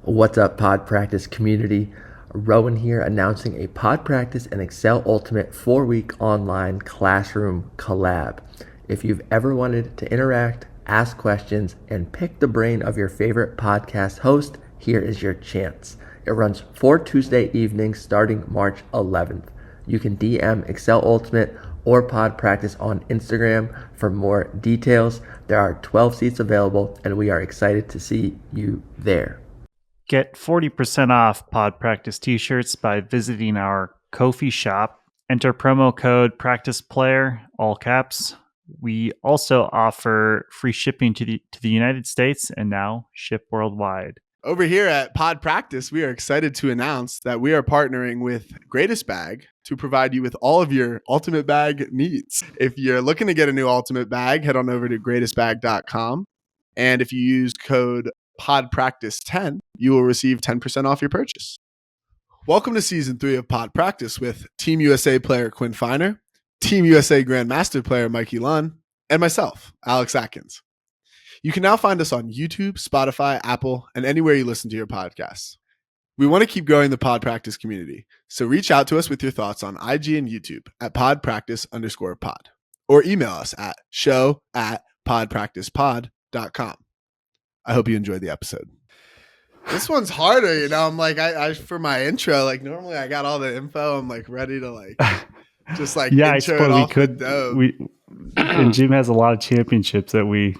What's up, Pod Practice community? Rowan here, announcing a Pod Practice and Excel Ultimate 4-week online classroom collab. If you've ever wanted to interact, ask questions, and pick the brain of your favorite podcast host, here is your chance. It runs 4 Tuesday evenings starting March 11th. You can DM Excel Ultimate or Pod Practice on Instagram for more details. There are 12 seats available, and we are excited to see you there. Get 40% off Pod Practice t-shirts by visiting our Ko-fi shop. Enter promo code PRACTICEPLAYER, all caps. We also offer free shipping to the United States and now ship worldwide. Over here at Pod Practice, we are excited to announce that we are partnering with Greatest Bag to provide you with all of your Ultimate Bag needs. If you're looking to get a new Ultimate Bag, head on over to greatestbag.com. And if you use code PodPractice10, you will receive 10% off your purchase. Welcome to Season 3 of Pod Practice with Team USA player Quinn Finer, Team USA Grandmaster player Mikey Lunn, and myself, Alex Atkins. You can now find us on YouTube, Spotify, Apple, and anywhere you listen to your podcasts. We want to keep growing the Pod Practice community, so reach out to us with your thoughts on IG and YouTube at podpractice_pod, or email us at show@podpracticepod.com. I hope you enjoyed the episode. This one's harder, you know. I'm like, I for my intro, like normally I got all the info. I'm like ready to like just like yeah, intro I suppose it we off could. the dome. And Jim has a lot of championships that we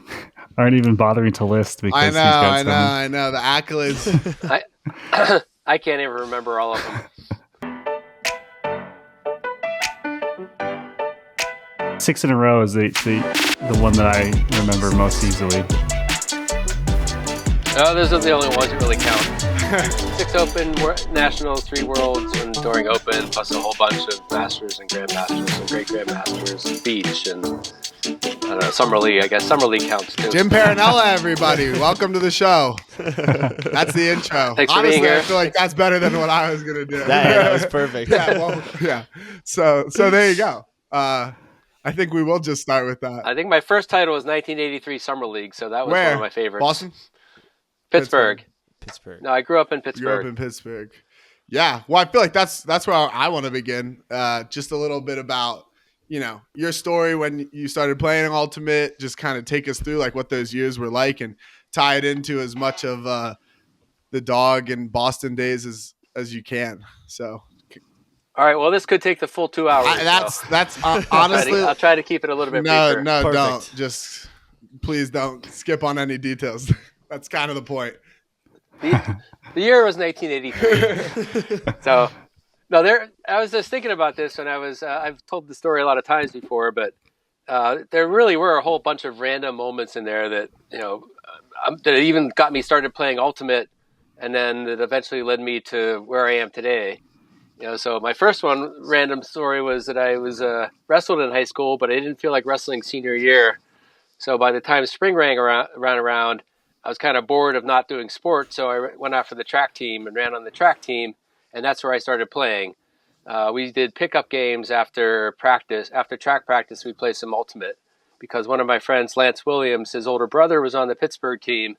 aren't even bothering to list because I know the accolades. I can't even remember all of them. 6 in a row is the one that I remember most easily. No, those are the only ones that really count. 6 Open, Nationals, 3 Worlds, and during Open, plus a whole bunch of Masters and Grandmasters and Great Grandmasters, Beach, and I don't know, Summer League. I guess Summer League counts too. Jim Parinella, everybody. Welcome to the show. That's the intro. Thanks for Honestly, being here. I feel like that's better than what I was going to do. That was perfect. Yeah. So there you go. I think we will just start with that. I think my first title was 1983 Summer League, so that was one of my favorites. Boston? Pittsburgh. Pittsburgh. No, I grew up in You Pittsburgh. grew up in Pittsburgh. Yeah. Well, I feel like that's where I want to begin. Just a little bit about, you know, your story when you started playing Ultimate. Just kind of take us through like what those years were like and tie it into as much of the dog and Boston days as you can. So. All right. Well, this could take the full 2 hours. That's honestly. I'll try to keep it a little bit briefer. No, Perfect. don't. Just please don't skip on any details. That's kind of the point. The year was 1983. So, no, I was just thinking about this when I was. I've told the story a lot of times before, but there really were a whole bunch of random moments in there that that even got me started playing Ultimate, and then that eventually led me to where I am today. So my first random story was that I was wrestled in high school, but I didn't feel like wrestling senior year. So by the time spring ran around, I was kind of bored of not doing sports. So I went out for the track team and ran on the track team, and that's where I started playing. We did pickup games after practice. After track practice, we played some Ultimate because one of my friends, Lance Williams, his older brother was on the Pittsburgh team,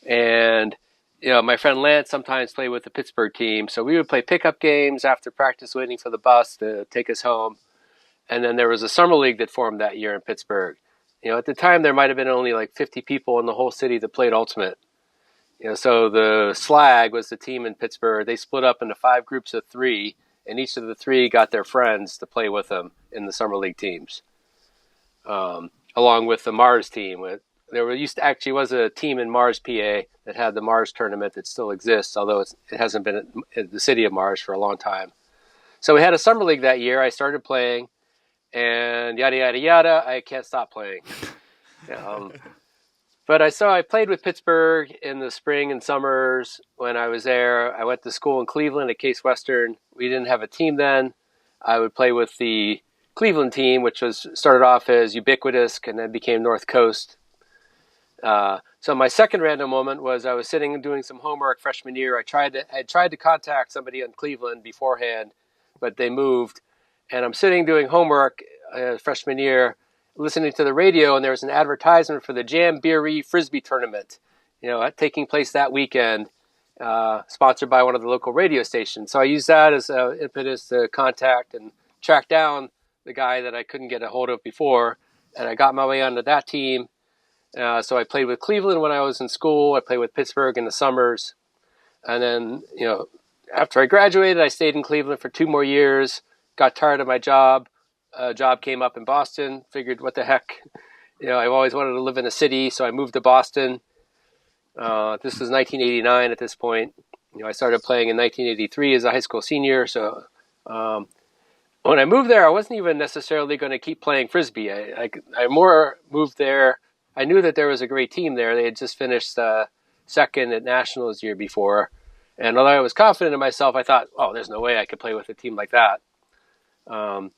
and my friend Lance sometimes played with the Pittsburgh team. So we would play pickup games after practice, waiting for the bus to take us home. And then there was a summer league that formed that year in Pittsburgh. At the time, there might have been only like 50 people in the whole city that played Ultimate. So the Slag was the team in Pittsburgh. They split up into 5 groups of 3, and each of the 3 got their friends to play with them in the summer league teams, along with the Mars team. There was a team in Mars, PA, that had the Mars tournament that still exists, although it hasn't been in the city of Mars for a long time. So we had a summer league that year. I started playing, and yada, yada, yada. I can't stop playing. But I played with Pittsburgh in the spring and summers when I was there. I went to school in Cleveland at Case Western. We didn't have a team then. I would play with the Cleveland team, which started off as Ubiquitous and then became North Coast. So my second random moment was I was sitting and doing some homework freshman year. I tried to contact somebody in Cleveland beforehand, but they moved. And I'm sitting doing homework freshman year, listening to the radio, and there was an advertisement for the Jamboree Frisbee tournament, taking place that weekend. sponsored by one of the local radio stations. So I used that as an impetus to contact and track down the guy that I couldn't get a hold of before. And I got my way onto that team. So I played with Cleveland when I was in school. I played with Pittsburgh in the summers. And then, after I graduated, I stayed in Cleveland for 2 more years, got tired of my job. A job came up in Boston, figured what the heck. I've always wanted to live in a city, so I moved to Boston. This was 1989 at this point. I started playing in 1983 as a high school senior. So when I moved there, I wasn't even necessarily going to keep playing Frisbee. I more moved there. I knew that there was a great team there. They had just finished second at Nationals the year before. And although I was confident in myself, I thought, there's no way I could play with a team like that. And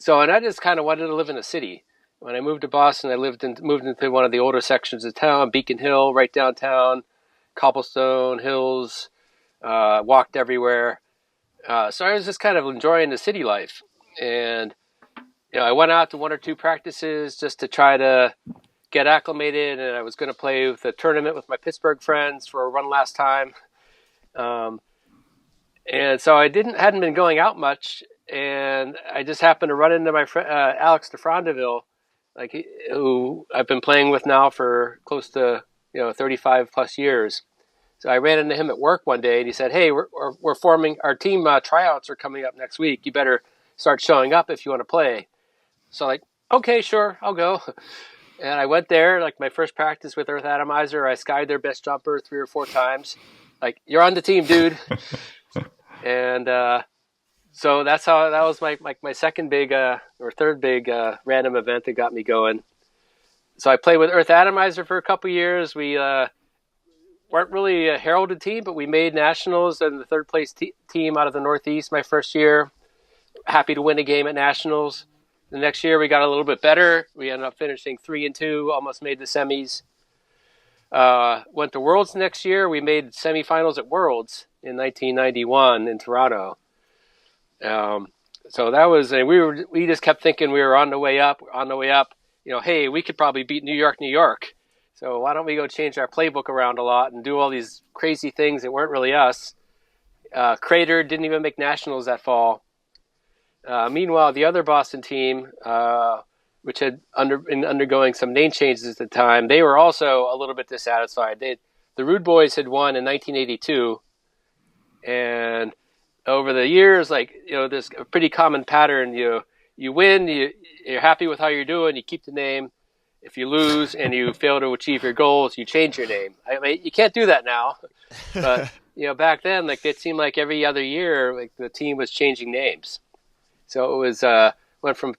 I just kind of wanted to live in a city. When I moved to Boston, I moved into one of the older sections of town, Beacon Hill, right downtown, cobblestone hills, walked everywhere. So I was just kind of enjoying the city life. And, I went out to 1 or 2 practices just to try to get acclimated. And I was going to play with a tournament with my Pittsburgh friends for one last time. And so I hadn't been going out much. And I just happened to run into my friend, Alex DeFrondeville, who I've been playing with now for close to 35 plus years. So I ran into him at work one day, and he said, "Hey, we're forming our team. Tryouts are coming up next week. You better start showing up if you want to play." So okay, sure, I'll go. And I went there, my first practice with Earth Atomizer. I skied their best jumper 3 or 4 times. You're on the team, dude. And so that was my second big or third big random event that got me going. So I played with Earth Atomizer for a couple years. We weren't really a heralded team, but we made Nationals and the third place team out of the Northeast my first year. Happy to win a game at Nationals. The next year we got a little bit better. We ended up finishing 3-2, almost made the semis. Went to Worlds next year. We made semifinals at Worlds in 1991 in Toronto. So that was, we just kept thinking we were on the way up. Hey, we could probably beat New York. So why don't we go change our playbook around a lot and do all these crazy things that weren't really us. Crater didn't even make Nationals that fall. Meanwhile, the other Boston team, which had been undergoing some name changes at the time, they were also a little bit dissatisfied. The Rude Boys had won in 1982, and over the years, there's a pretty common pattern. You win, you're happy with how you're doing, you keep the name. If you lose and you fail to achieve your goals, you change your name. You can't do that now, but back then, it seemed like every other year, the team was changing names. So it was went from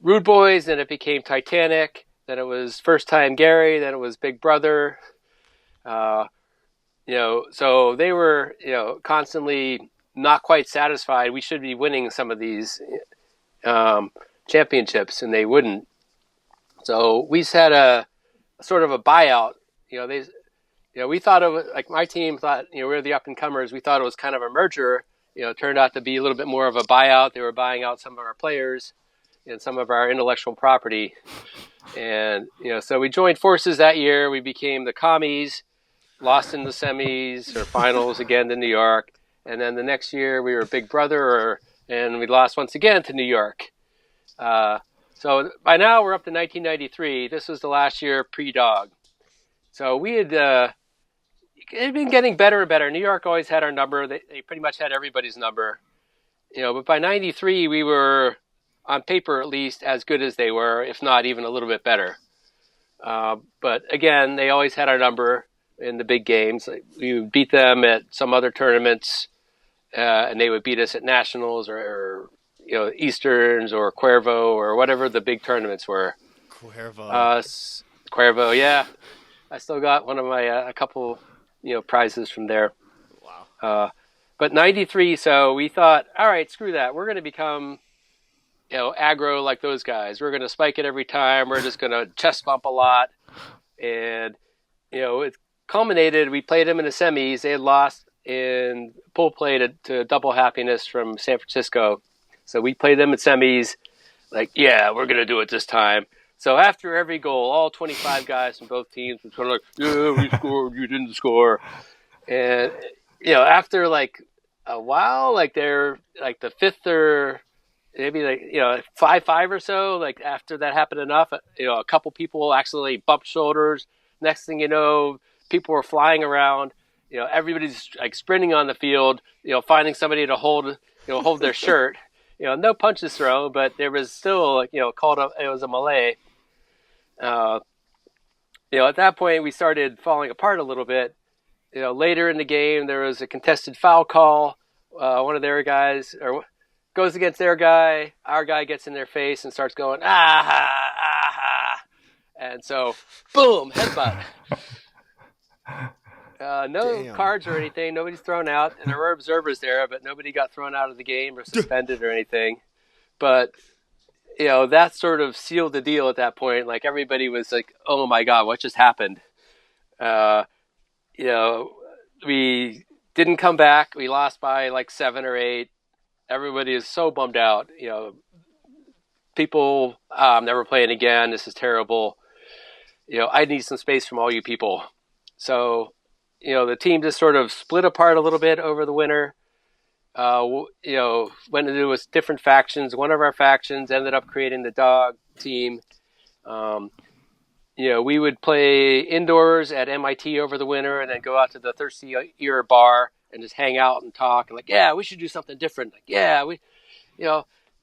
Rude Boys, then it became Titanic, then it was First Time Gary, then it was Big Brother. So they were constantly not quite satisfied. We should be winning some of these championships, and they wouldn't. So we just had a sort of a buyout. We thought of it, my team thought, we were the up and comers. We thought it was kind of a merger. It turned out to be a little bit more of a buyout. They were buying out some of our players and some of our intellectual property. And, so we joined forces that year. We became the Commies, lost in the semis or finals again to New York. And then the next year we were Big Brother, and we lost once again to New York. So by now we're up to 1993. This was the last year pre-Dog. So we had it had been getting better and better. New York always had our number. They pretty much had everybody's number. But by 93 we were, on paper at least, as good as they were, if not even a little bit better. But again, they always had our number in the big games. We would beat them at some other tournaments, and they would beat us at Nationals or Easterns or Cuervo or whatever the big tournaments were. Cuervo, yeah. I still got one of my a couple prizes from there. Wow. But 93, so we thought, all right, screw that. We're going to become aggro like those guys. We're going to spike it every time. We're just going to chest bump a lot. And it culminated. We played them in the semis. They had lost in pool play to Double Happiness from San Francisco. So we played them in semis. Yeah, we're going to do it this time. So after every goal, all 25 guys from both teams were kind of yeah, we scored, you didn't score. And after like a while, like they're like the fifth or maybe like 5-5 or so, like after that happened enough, a couple people accidentally bumped shoulders. Next thing you know, people were flying around. Everybody's like sprinting on the field, finding somebody to hold their shirt. No punches thrown, but there was still called up. It was a melee. At that point we started falling apart a little bit. Later in the game there was a contested foul call. One of their guys goes against their guy. Our guy gets in their face and starts going ah, and so boom, headbutt. No Damn. cards or anything. Nobody's thrown out, and there were observers there, but nobody got thrown out of the game or suspended or anything. But that sort of sealed the deal at that point. Like everybody was like, "Oh my God, what just happened?" We didn't come back. We lost by like 7 or 8. Everybody is so bummed out. People, I'm never playing again. This is terrible. I need some space from all you people. So, the team just sort of split apart a little bit over the winter. Went into with different factions. One of our factions ended up creating the dog team. We would play indoors at MIT over the winter and then go out to the Thirsty Ear bar and just hang out and talk. And like, yeah, we should do something different. Like, yeah,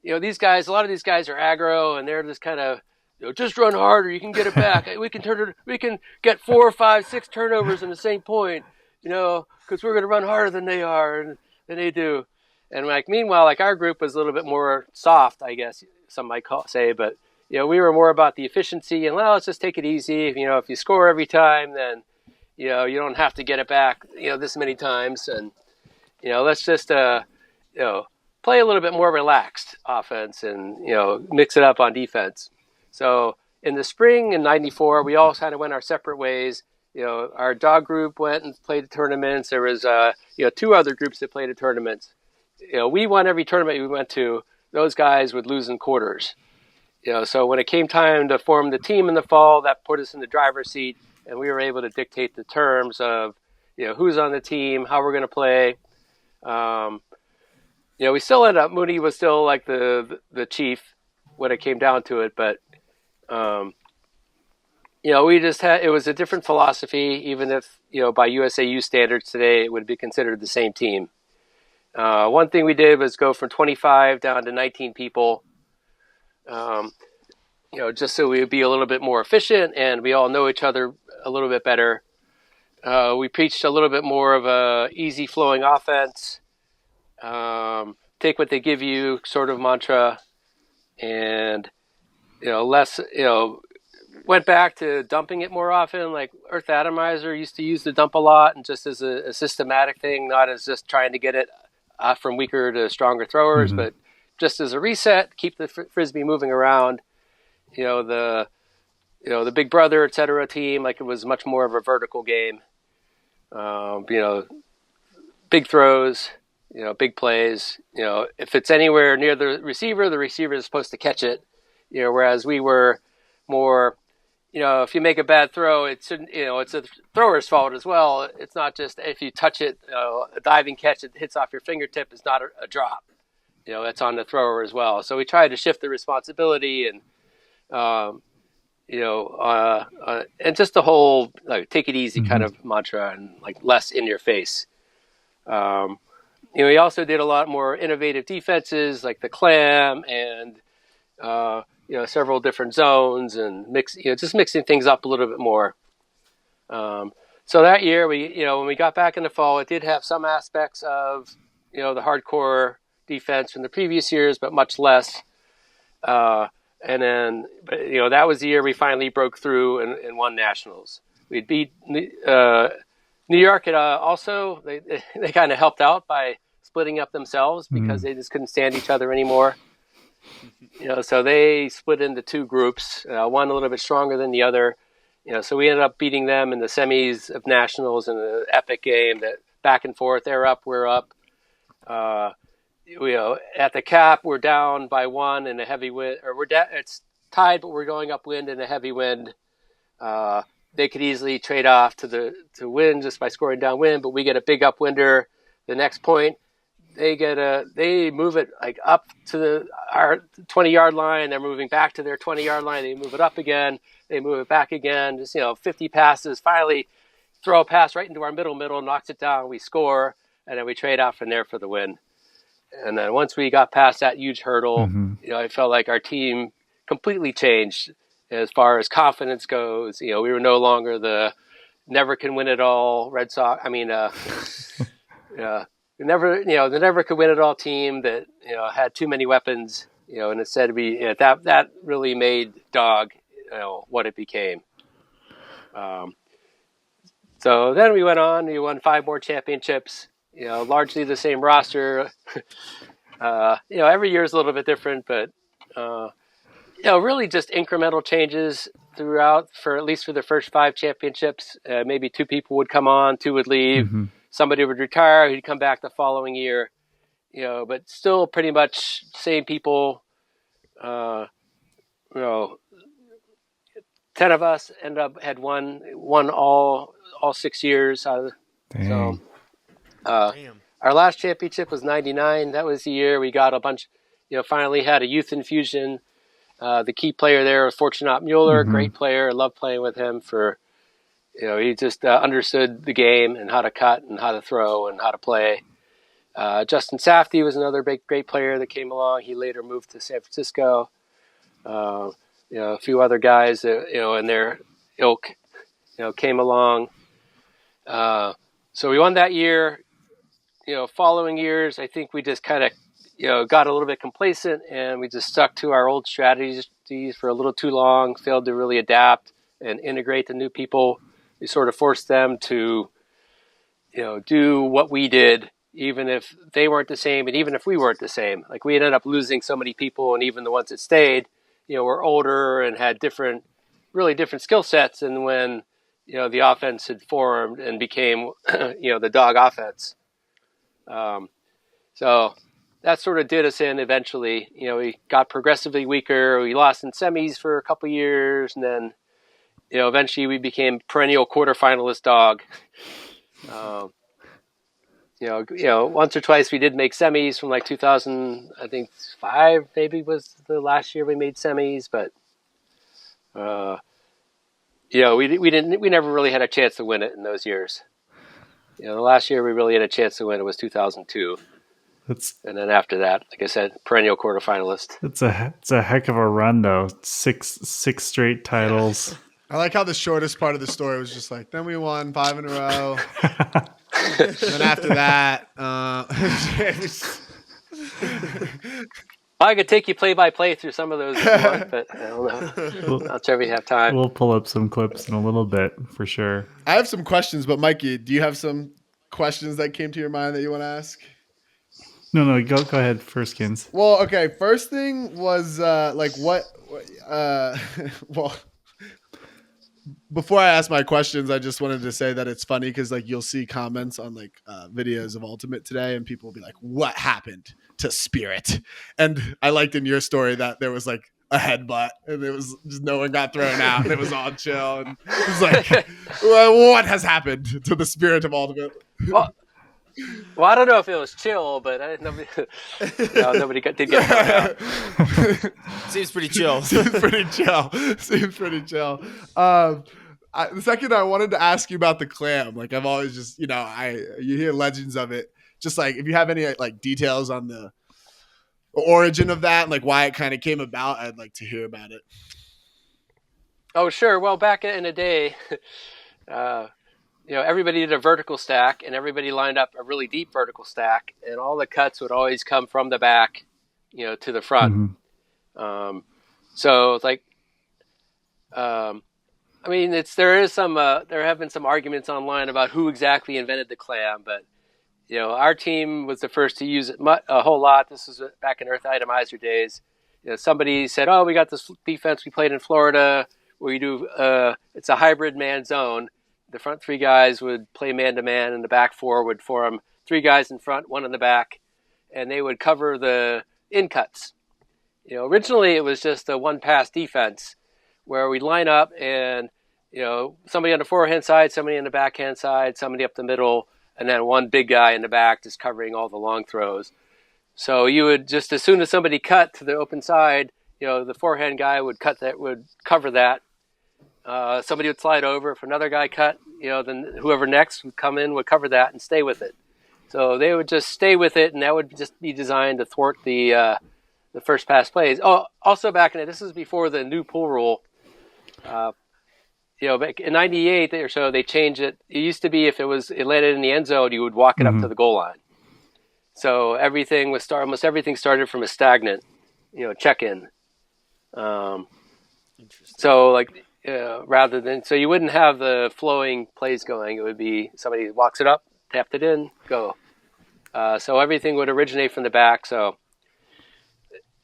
these guys, a lot of these guys are aggro and they're just kind of, just run harder. You can get it back. We can get 4, 5, 6 turnovers in the same point, because we're going to run harder than they are than they do. And like, meanwhile, like our group was a little bit more soft, I guess some might say, but we were more about the efficiency and let's just take it easy. If you score every time, then you don't have to get it back this many times, and let's just play a little bit more relaxed offense and mix it up on defense. So in the spring in '94, we all kind of went our separate ways. Our dog group went and played tournaments. There was 2 other groups that played at tournaments. We won every tournament we went to. Those guys would lose in quarters. So when it came time to form the team in the fall, that put us in the driver's seat, and we were able to dictate the terms of who's on the team, how we're going to play. We still ended up, Mooney was still like the chief when it came down to it, but we just had, it was a different philosophy, even if by USAU standards today it would be considered the same team. One thing we did was go from 25 down to 19 people. Just so we would be a little bit more efficient and we all know each other a little bit better. We preached a little bit more of a easy flowing offense, take what they give you sort of mantra, and less, went back to dumping it more often. Like Earth Atomizer used to use the dump a lot, and just as a systematic thing, not as just trying to get it from weaker to stronger throwers, but just as a reset, keep the frisbee moving around. The Big Brother, et cetera team, like it was much more of a vertical game. Big throws, big plays. If it's anywhere near the receiver is supposed to catch it. Whereas we were more, if you make a bad throw, it's a thrower's fault as well. It's not just if you touch it, a diving catch, it hits off your fingertip is not a drop. It's on the thrower as well. So we tried to shift the responsibility and, and just the whole like take it easy kind of mantra and like less in your face. We also did a lot more innovative defenses like the clam and several different zones and just mixing things up a little bit more. So that year when we got back in the fall, it did have some aspects of the hardcore defense from the previous years, but much less. And then, that was the year we finally broke through and won nationals. We'd beat New York. Also, they kind of helped out by splitting up themselves because they just couldn't stand each other anymore. So they split into 2 groups, one a little bit stronger than the other. So we ended up beating them in the semis of nationals in the epic game that back and forth. They're up, we're up. At the cap, we're down by 1 in a heavy wind, or it's tied, but we're going upwind in a heavy wind. they could easily trade off to win just by scoring downwind, but we get a big upwinder the next point. They move it like up to our 20-yard line. They're moving back to their 20-yard line. They move it up again. They move it back again. Just 50 passes. Finally, throw a pass right into our middle, knocks it down. We score, and then we trade off from there for the win. And then once we got past that huge hurdle, I felt like our team completely changed as far as confidence goes. We were no longer the never can win it all Red Sox. The never could win it all team that had too many weapons. And instead that really made Dog what it became. So then we went on. We won 5 more championships. Largely the same roster. Every year is a little bit different, but really just incremental changes throughout. At least for the first 5 championships, maybe 2 people would come on, 2 would leave. Somebody would retire, he'd come back the following year, but still pretty much same people. 10 of us had won all 6 years. So, our last championship was 99. That was the year we got a bunch, finally had a youth infusion. The key player there was Fortunat Mueller, great player. I loved playing with him he just understood the game and how to cut and how to throw and how to play. Justin Safdie was another great player that came along. He later moved to San Francisco. A few other guys that, in their ilk, came along. So we won that year. Following years, I think we just kind of, got a little bit complacent and we just stuck to our old strategies for a little too long, failed to really adapt and integrate the new people. We sort of forced them to, do what we did, even if they weren't the same, and even if we weren't the same. Like we ended up losing so many people, and even the ones that stayed, were older and had really different skill sets. And when, the offense had formed and became, the Dog offense. So that sort of did us in eventually. We got progressively weaker. We lost in semis for a couple years, and then eventually we became perennial quarterfinalist Dog. Once or twice we did make semis from like 2005 maybe was the last year we made semis, but we never really had a chance to win it in those years. The last year we really had a chance to win it was 2002. And then after that, like I said, perennial quarterfinalist. It's a heck of a run though. Six straight titles. I like how the shortest part of the story was just like, then we won 5 in a row. And then after that, I could take you play by play through some of those if you want, but I don't know. Not sure we have time. We'll pull up some clips in a little bit for sure. I have some questions, but Mikey, do you have some questions that came to your mind that you want to ask? No, go ahead first, Kins. Well, okay. First thing was before I ask my questions, I just wanted to say that it's funny because like you'll see comments on like videos of Ultimate today, and people will be like, "What happened to Spirit?" And I liked in your story that there was like a headbutt, and it was just no one got thrown out, and it was all chill, and it was like, what has happened to the Spirit of Ultimate? Well, I don't know if it was chill, but nobody did get thrown out. Seems pretty chill. Seems pretty chill. The second, I wanted to ask you about the clam. Like I've always just, you hear legends of it. Just like if you have any like details on the origin of that, and like why it kind of came about, I'd like to hear about it. Oh, sure. Well, back in the day, everybody did a vertical stack, and everybody lined up a really deep vertical stack, and all the cuts would always come from the back, to the front. So it's like, there have been some arguments online about who exactly invented the clam, but our team was the first to use it a whole lot. This was back in Earth Itemizer days. Somebody said, "Oh, we got this defense we played in Florida where you do it's a hybrid man zone. The front 3 guys would play man-to-man, and the back 4 would form 3 guys in front, 1 in the back, and they would cover the in-cuts." Originally it was just a one-pass defense where we'd line up and, somebody on the forehand side, somebody on the backhand side, somebody up the middle, and then one big guy in the back just covering all the long throws. So you would just, as soon as somebody cut to the open side, the forehand guy would cover that. Somebody would slide over. If another guy cut, then whoever next would come in would cover that and stay with it. So they would just stay with it, and that would just be designed to thwart the first pass plays. Oh, also back in it, this was before the new pool rule. Back in '98 or so, they changed it. It used to be if it landed in the end zone, you would walk it up to the goal line. So almost everything started from a stagnant, check-in. So rather than, so you wouldn't have the flowing plays going. It would be somebody walks it up, tapped it in, go. So everything would originate from the back. So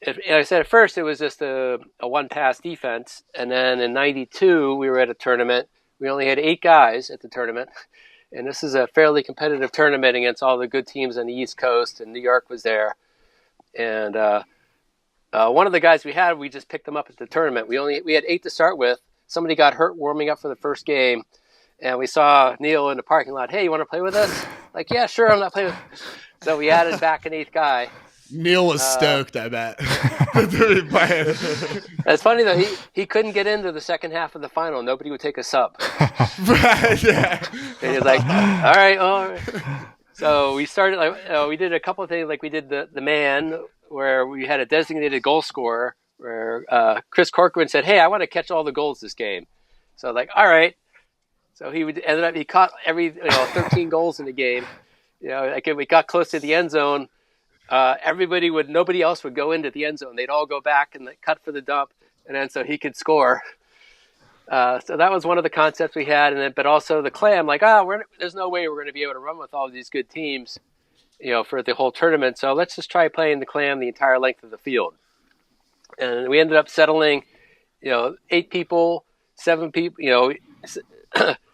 like I said, at first it was just a one-pass defense. And then in '92, we were at a tournament. We only had 8 guys at the tournament. And this is a fairly competitive tournament against all the good teams on the East Coast, and New York was there. And one of the guys we just picked them up at the tournament. We had 8 to start with. Somebody got hurt warming up for the first game, and we saw Neil in the parking lot. Hey, you want to play with us? Like, yeah, sure, I'm not playing with. So we added back an 8th guy. Neil was stoked, I bet. It's funny though, he couldn't get into the second half of the final. Nobody would take a sub. Right, yeah. And he's like, all right. So we started we did a couple of things, like we did the man, where we had a designated goal scorer, where Chris Corcoran said, hey, I want to catch all the goals this game. So all right. So he caught every 13 goals in the game. We got close to the end zone. Nobody else would go into the end zone. They'd all go back and cut for the dump, and then so he could score. So that was one of the concepts we had, but also the clam. There's no way we're going to be able to run with all these good teams, for the whole tournament. So let's just try playing the clam the entire length of the field. And we ended up settling, 8 people, 7 people.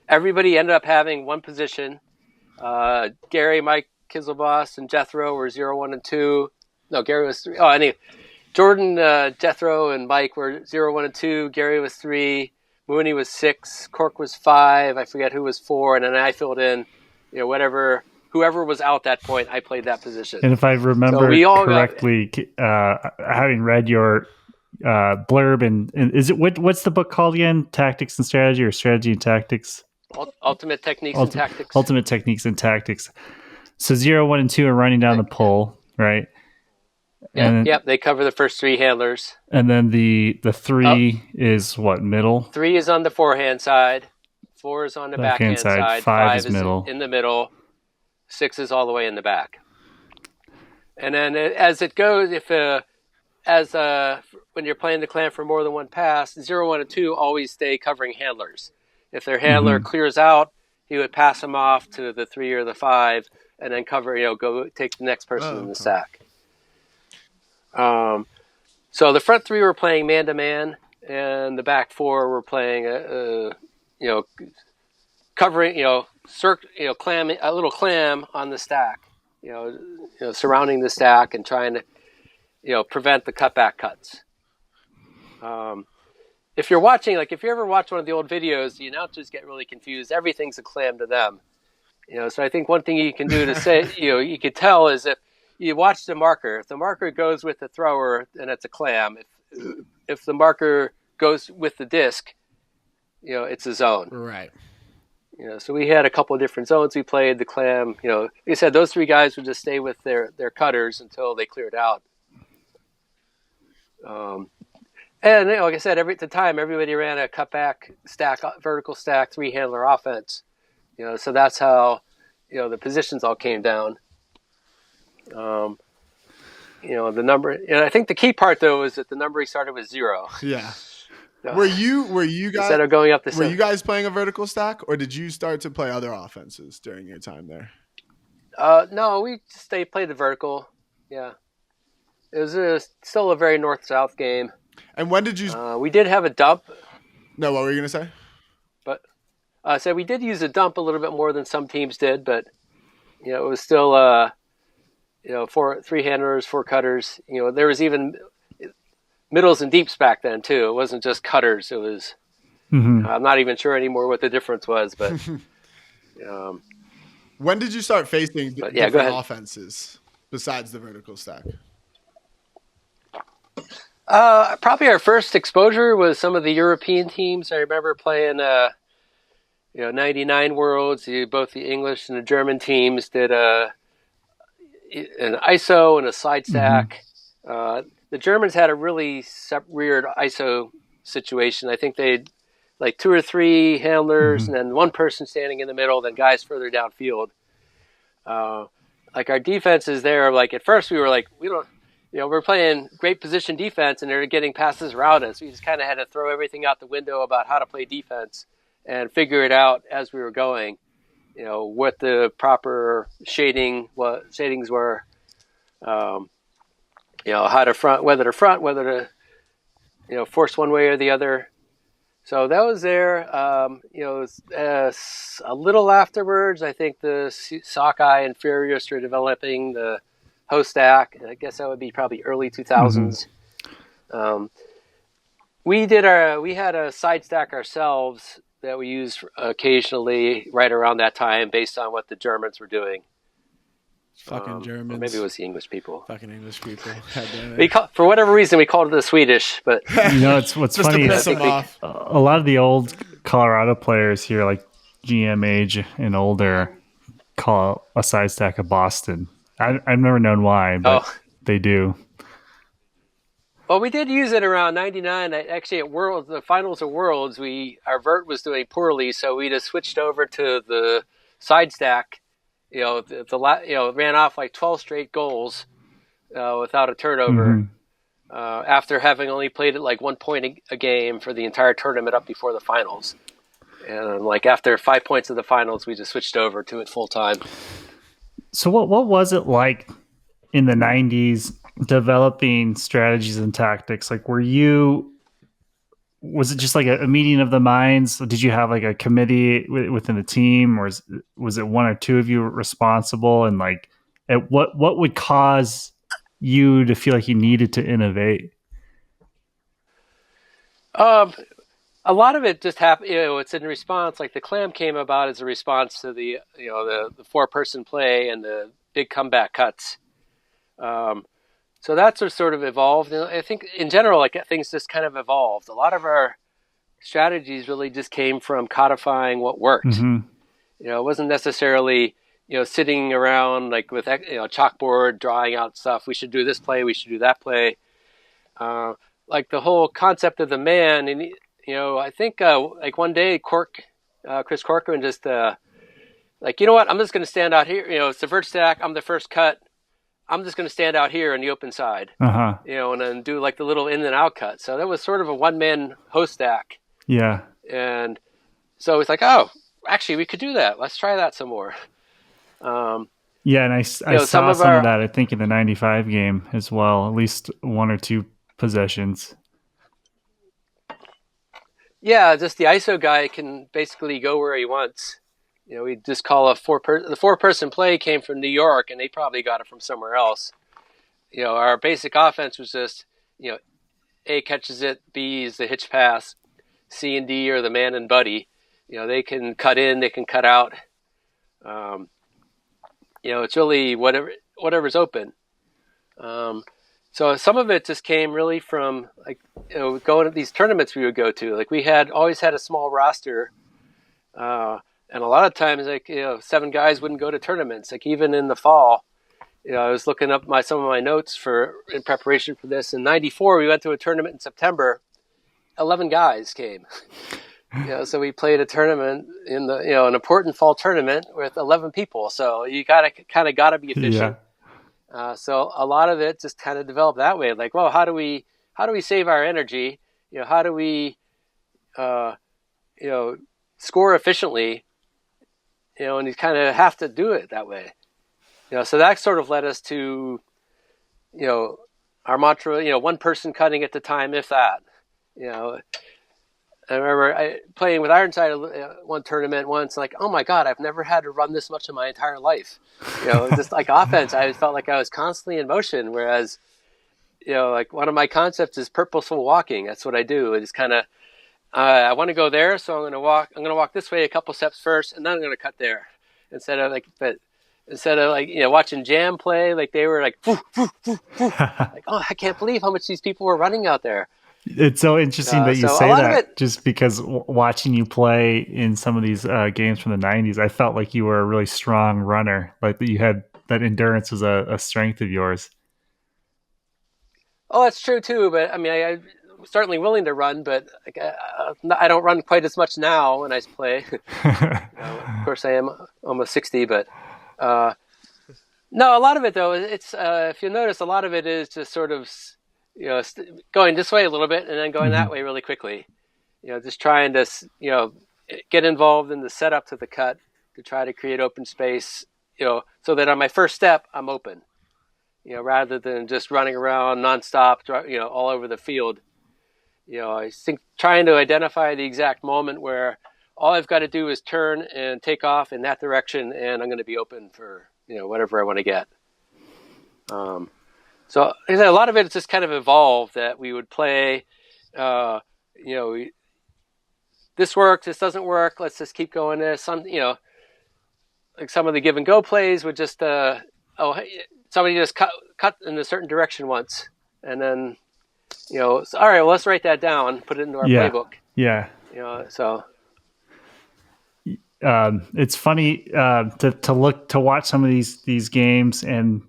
Everybody ended up having one position. Gary, Mike, Kizelboss, and Jethro were 0, 1, and 2. No, Gary was 3. Oh, anyway, Jordan, Jethro, and Mike were 0, 1, and 2. Gary was 3. Mooney was 6. Cork was 5. I forget who was 4. And then I filled in, whoever was out that point, I played that position. And if I remember correctly, having read your blurb, and is it what's the book called again? Tactics and Strategy, or Strategy and Tactics? Ultimate Techniques and Tactics. Ultimate Techniques and Tactics. So 0, 1, and 2 are running down the pole, right? Yep. They cover the first 3 handlers. And then the 3 is what, middle? 3 is on the forehand side. 4 is on the backhand side. 5 is middle. In the middle. 6 is all the way in the back. And then as it goes, when you're playing the clam for more than one pass, 0, 1, and 2 always stay covering handlers. If their handler clears out, he would pass them off to the 3 or the 5, and then cover, go take the next person in the stack. So the front 3 were playing man-to-man, and the back 4 were playing, covering, clam, a little clam on the stack, surrounding the stack and trying to, prevent the cutback cuts. If you're watching, if you ever watch one of the old videos, the announcers get really confused. Everything's a clam to them. So I think one thing you can do to say, you could tell is if you watch the marker. If the marker goes with the thrower, then it's a clam. If the marker goes with the disc, it's a zone. Right. So we had a couple of different zones we played. The clam, like I said, those 3 guys would just stay with their cutters until they cleared out. And like I said, at the time, everybody ran a cutback stack, vertical stack, 3-handler offense. So that's how, the positions all came down. The number, and I think the key part though is that the numbering started with 0. Yeah. So, were you guys instead of going up the? Were you guys playing a vertical stack, or did you start to play other offenses during your time there? No, we just played the vertical. Yeah, it was still a very north-south game. And when did you? We did have a dump. No, what were you gonna say? But so we did use a dump a little bit more than some teams did, but it was still 3-handlers, 4 cutters. There was even middles and deeps back then too. It wasn't just cutters. It was I'm not even sure anymore what the difference was, but when did you start facing different offenses besides the vertical stack? Probably our first exposure was some of the European teams. I remember playing 99 Worlds. Both the English and the German teams did an ISO and a side stack. The Germans had a really weird ISO situation. I think they'd like 2 or 3 handlers and then one person standing in the middle, then guys further downfield. Like our defenses there, like at first we were like, we're playing great position defense and they're getting passes around us. We just kind of had to throw everything out the window about how to play defense and figure it out as we were going. What the proper shadings were. How to front, whether to force one way or the other. So that was there. A little afterwards, I think the Sockeye and Furious were developing the host stack. I guess that would be probably early 2000s. We had a side stack ourselves that we used occasionally right around that time based on what the Germans were doing. Fucking Germans. Or maybe it was the English people. Fucking English people. For whatever reason, we called it the Swedish. But it's what's funny is a lot of the old Colorado players here, like GM age and older, call a side stack of Boston. I've never known why, but they do. Well, we did use it around 99. Actually, at the finals of Worlds, our vert was doing poorly, so we just switched over to the side stack. Ran off like 12 straight goals without a turnover after having only played it like 1 point a game for the entire tournament up before the finals. And like after 5 points of the finals, we just switched over to it full time. So what was it like in the 90s developing strategies and tactics? Like, was it just like a meeting of the minds? Did you have like a committee within the team, or was it one or two of you responsible? And like, what would cause you to feel like you needed to innovate? A lot of it just happened. It's in response. Like the clam came about as a response to the 4-person play and the big comeback cuts. So that's sort of evolved. And I think in general, like things just kind of evolved. A lot of our strategies really just came from codifying what worked. It wasn't necessarily, sitting around like with, chalkboard, drawing out stuff. We should do this play. We should do that play. Like the whole concept of the man. And, I think like one day Chris Corcoran just like, you know what, I'm just going to stand out here. It's the vert stack. I'm the first cut. I'm just going to stand out here on the open side, and then do like the little in and out cut. So that was sort of a one-man host stack. Yeah. And so it's like, oh, actually we could do that. Let's try that some more. And I saw some of that, I think in the 95 game as well, at least 1 or 2 possessions. Yeah. Just the ISO guy can basically go where he wants. We just call the 4-person play came from New York, and they probably got it from somewhere else. Our basic offense was just, A catches it, B is the hitch pass, C and D are the man and buddy. They can cut in, they can cut out. It's really whatever's open. So some of it just came really from like, going to these tournaments we would go to. Like we always had a small roster. And a lot of times, like, 7 guys wouldn't go to tournaments. Like even in the fall, I was looking up some of my notes in preparation for this. In '94, we went to a tournament in September. 11 guys came. So we played a tournament in an important fall tournament with 11 people. So you gotta be efficient. Yeah. So a lot of it just kind of developed that way. Like, well, how do we save our energy? How do we, score efficiently? And you kind of have to do it that way. So that sort of led us to, our mantra, 1 person cutting at the time, if that. I remember playing with Ironside one tournament once, like, oh my God, I've never had to run this much in my entire life. Just like offense, I felt like I was constantly in motion, whereas, like one of my concepts is purposeful walking. That's what I do. I just kind of, I want to go there, so I'm going to walk this way a couple steps first, and then I'm going to cut there. Instead of watching Jam play, like they were like, "Woo, woo, woo, woo." Like, oh, I can't believe how much these people were running out there. It's so interesting that you say that, just because watching you play in some of these games from the 90s, I felt like you were a really strong runner, like that you had that endurance was a strength of yours. Oh, that's true too. But I mean, I'm certainly willing to run, but I don't run quite as much now when I play. Of course, I am almost 60, but no, a lot of it though, it's if you notice, a lot of it is just sort of going this way a little bit and then going that way really quickly. Just trying to get involved in the setup to the cut to try to create open space. So that on my first step I'm open. Rather than just running around nonstop, all over the field. I think trying to identify the exact moment where all I've got to do is turn and take off in that direction, and I'm going to be open for whatever I want to get. So like I said, a lot of it is just kind of evolved that we would play. This works, this doesn't work. Let's just keep going. This like some of the give and go plays would just somebody just cut in a certain direction once, and then all right, well, let's write that down, put it into our playbook. Yeah. So it's funny to watch some of these games, and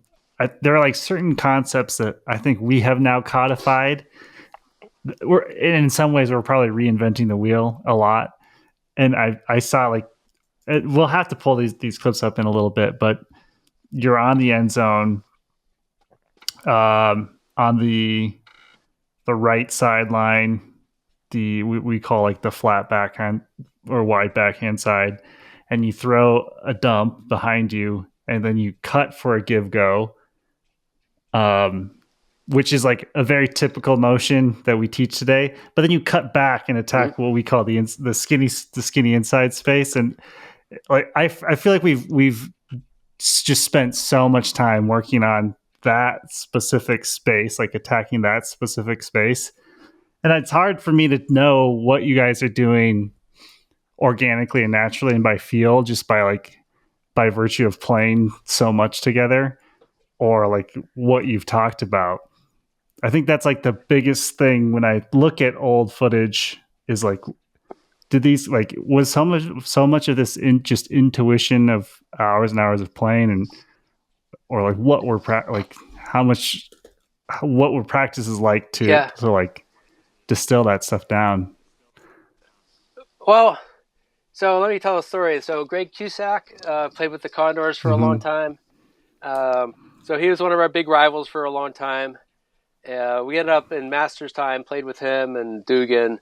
there are like certain concepts that I think we have now codified. In some ways we're probably reinventing the wheel a lot, and I saw like we'll have to pull these clips up in a little bit, but you're on the end zone, on the right sideline, we call like the flat backhand or wide backhand side, and you throw a dump behind you, and then you cut for a give go, which is like a very typical motion that we teach today. But then you cut back and attack what we call the skinny inside space, and like I feel like we've just spent so much time working on that specific space, like attacking that specific space. And it's hard for me to know what you guys are doing organically and naturally and by feel, just by virtue of playing so much together, or like what you've talked about. I think that's like the biggest thing when I look at old footage is like, did these was so much of this just intuition of hours and hours of playing, and or like what were what were practices like to like distill that stuff down? Well, so let me tell a story. So Greg Cusack played with the Condors for a long time. So he was one of our big rivals for a long time. We ended up in Masters time, played with him and Dugan.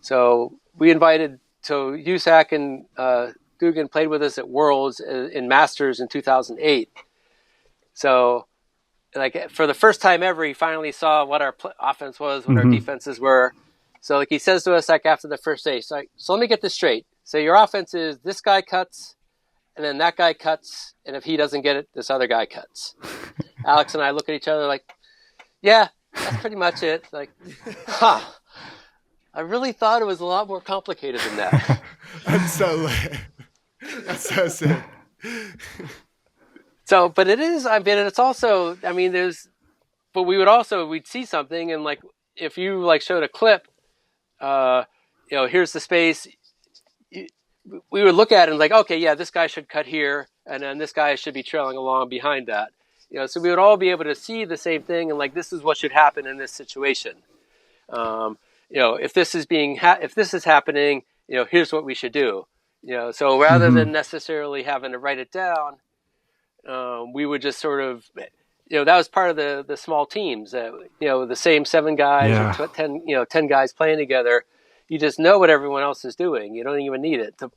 So we invited, Cusack and Dugan played with us at Worlds in Masters in 2008. So like for the first time ever, he finally saw what our offense was, what our defenses were. So like he says to us like after the first day, so let me get this straight. So your offense is this guy cuts, and then that guy cuts, and if he doesn't get it, this other guy cuts. Alex and I look at each other like, yeah, that's pretty much it. Like, I really thought it was a lot more complicated than that. That's so sick. So, but it is, I mean, it's also, I mean, we'd see something, and like, if you like showed a clip, here's the space, we would look at it and like, okay, yeah, this guy should cut here, and then this guy should be trailing along behind that. So we would all be able to see the same thing, and like, this is what should happen in this situation. If this is happening, here's what we should do. So rather than necessarily having to write it down, we would just sort of, that was part of the small teams that, the same 7 guys, or 10 guys playing together. You just know what everyone else is doing. You don't even need it to,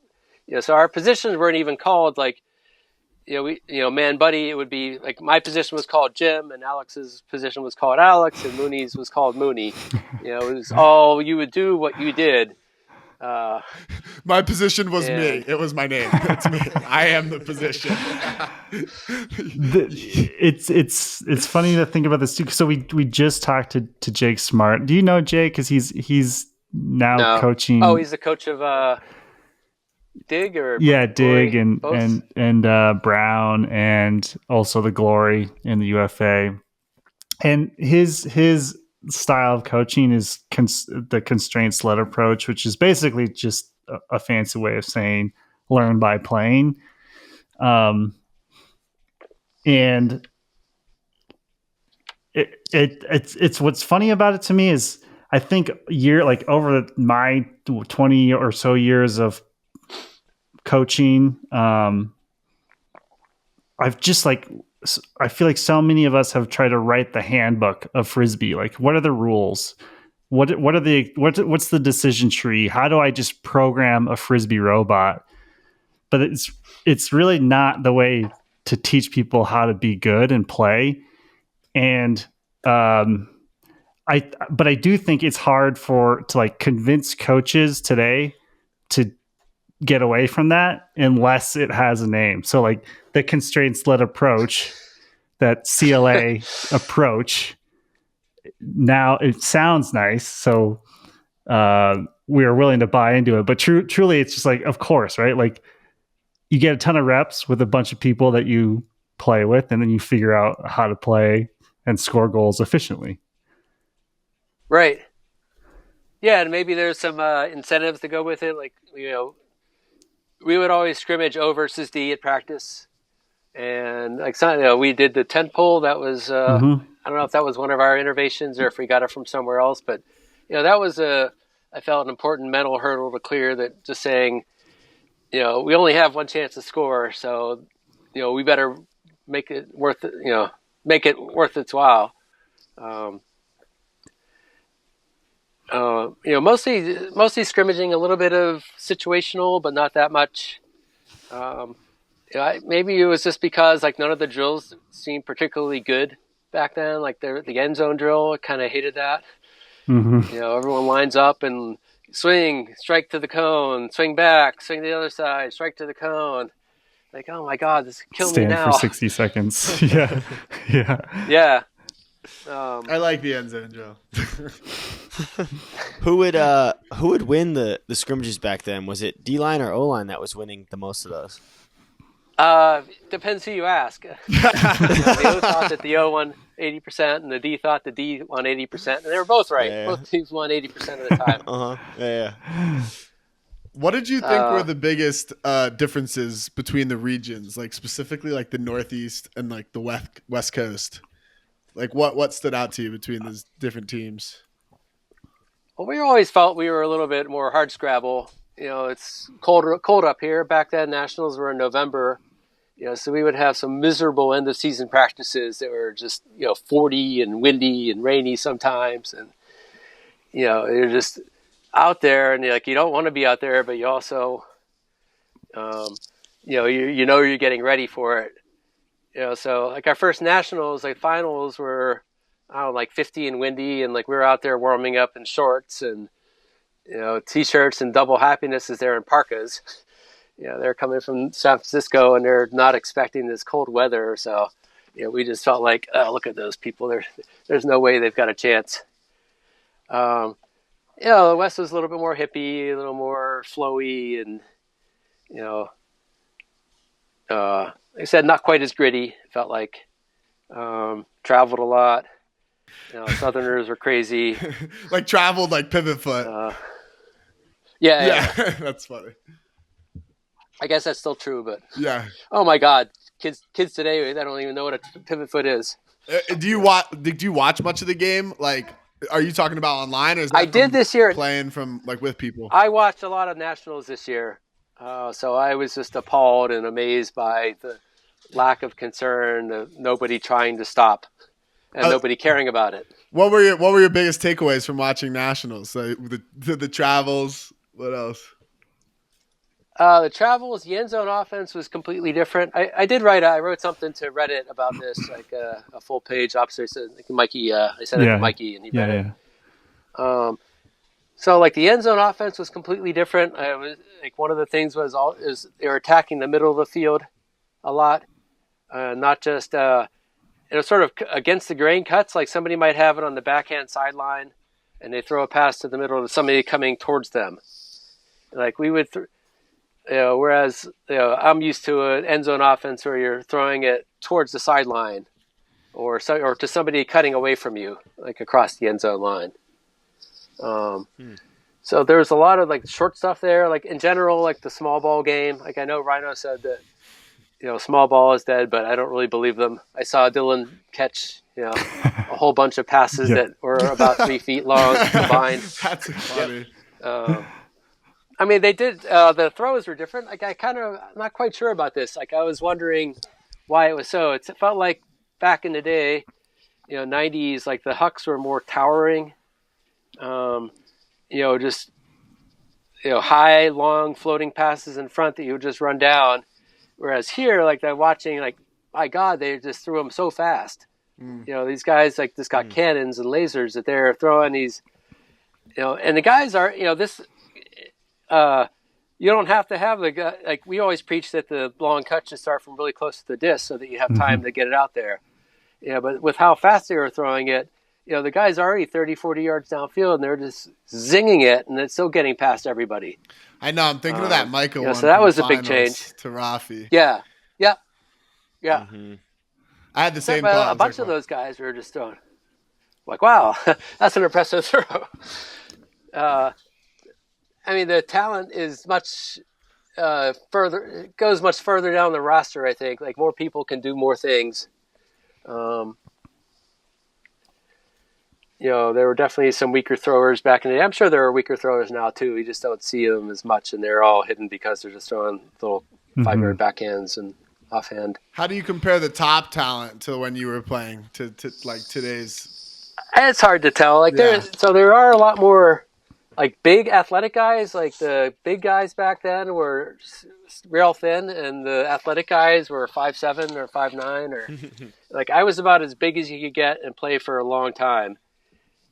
so our positions weren't even called like, man buddy. It would be like my position was called Jim, and Alex's position was called Alex, and Mooney's was called Mooney. It was all, you would do what you did. My position was me. It was my name. It's me. I am the position. It's funny to think about this too. So we just talked to Jake Smart. Do you know Jake? Because he's now No. coaching. Oh, he's the coach of Dig or Dig Glory, and both? and Brown, and also the Glory in the UFA. And his style of coaching is the constraints led approach, which is basically just a fancy way of saying learn by playing. And it's what's funny about it to me is I think over my 20 or so years of coaching, I've just I feel like so many of us have tried to write the handbook of Frisbee. Like, what are the rules? What's the decision tree? How do I just program a Frisbee robot? But it's really not the way to teach people how to be good and play. And I do think it's hard to convince coaches today to get away from that unless it has a name. So like the constraints led approach, that CLA approach, now it sounds nice. So we are willing to buy into it, but truly it's just like, of course, right? Like you get a ton of reps with a bunch of people that you play with, and then you figure out how to play and score goals efficiently. Right. Yeah, and maybe there's some incentives to go with it. Like, we would always scrimmage O versus D at practice. And we did the tent pole. That was, I don't know if that was one of our innovations or if we got it from somewhere else, but that was I felt an important mental hurdle to clear, that just saying, we only have one chance to score. So, we better make it worth it, make it worth its while. Mostly scrimmaging, a little bit of situational, but not that much. Maybe it was just because none of the drills seemed particularly good back then. Like the end zone drill, I kind of hated that. Mm-hmm. Everyone lines up and swing, strike to the cone, swing back, swing to the other side, strike to the cone. Like, oh my God, this could kill me now. Stand for 60 seconds. Yeah. Yeah. I like the end zone drill. Who would win the scrimmages back then? Was it D-line or O-line that was winning the most of those? Depends who you ask. The O thought that the O won 80%, and the D thought the D won 80%, and they were both right. Yeah. Both teams won 80% of the time. Yeah. What did you think were the biggest differences between the regions, like specifically like the Northeast and like the West Coast? Like what stood out to you between those different teams? Well, we always felt we were a little bit more hard scrabble. It's cold up here. Back then, nationals were in November. So we would have some miserable end of season practices that were just 40 and windy and rainy sometimes, and you're just out there, and you don't want to be out there, but you also you're getting ready for it. So like our first nationals, finals were, I don't know, 50 and windy, and we were out there warming up in shorts and t-shirts and double happiness is there in parkas. They're coming from San Francisco and they're not expecting this cold weather. So, we just felt like, oh, look at those people. There's no way they've got a chance. The West was a little bit more hippie, a little more flowy, and like I said, not quite as gritty. It felt like traveled a lot. Southerners were crazy. Traveled like pivot foot. Yeah. That's funny. I guess that's still true, but yeah. Oh my God, kids today, they don't even know what a pivot foot is. Did you watch much of the game? Are you talking about online, or is that I did this year playing from with people? I watched a lot of nationals this year, so I was just appalled and amazed by the lack of concern, of nobody trying to stop, and nobody caring about it. What were your biggest takeaways from watching nationals? The travels. What else? The travels, the end zone offense was completely different. I wrote something to Reddit about this, a full page observation. Mikey, I sent it to Mikey and he read it. So the end zone offense was completely different. One of the things is they were attacking the middle of the field a lot, not just sort of against the grain cuts. Like somebody might have it on the backhand sideline, and they throw a pass to the middle to somebody coming towards them. Like we would, whereas I'm used to an end zone offense where you're throwing it towards the sideline, or to somebody cutting away from you, like across the end zone line. So there's a lot of like short stuff there. Like in general, like the small ball game. Like I know Rhino said that small ball is dead, but I don't really believe them. I saw Dylan catch a whole bunch of passes that were about 3 feet long combined. That's funny. I mean, they did. The throws were different. Like I'm not quite sure about this. Like I was wondering why it was so. It felt like back in the day, 90s, like the hucks were more towering. Just high, long, floating passes in front that you would just run down. Whereas here, like I'm watching, like my God, they just threw them so fast. These guys like just got cannons and lasers that they're throwing these. And the guys are this. You don't have to have the guy. Like we always preach that the long cut should start from really close to the disc so that you have time to get it out there. But with how fast they were throwing it, the guy's already 30, 40 yards downfield, and they're just zinging it, and it's still getting past everybody. I know. I'm thinking of that Micah one. So that was a big finals change. To Rafi. Yeah. I had the same But thought. a bunch of those guys were just throwing. Like, wow, that's an impressive throw. I mean, the talent is much further. It goes much further down the roster. I think like more people can do more things. There were definitely some weaker throwers back in the day. I'm sure there are weaker throwers now too. You just don't see them as much, and they're all hidden because they're just throwing little 5-yard backhands and offhand. How do you compare the top talent to when you were playing to like today's? It's hard to tell. Like there are a lot more like big athletic guys. Like the big guys back then were real thin, and the athletic guys were 5'7" or 5'9", or like I was about as big as you could get and play for a long time.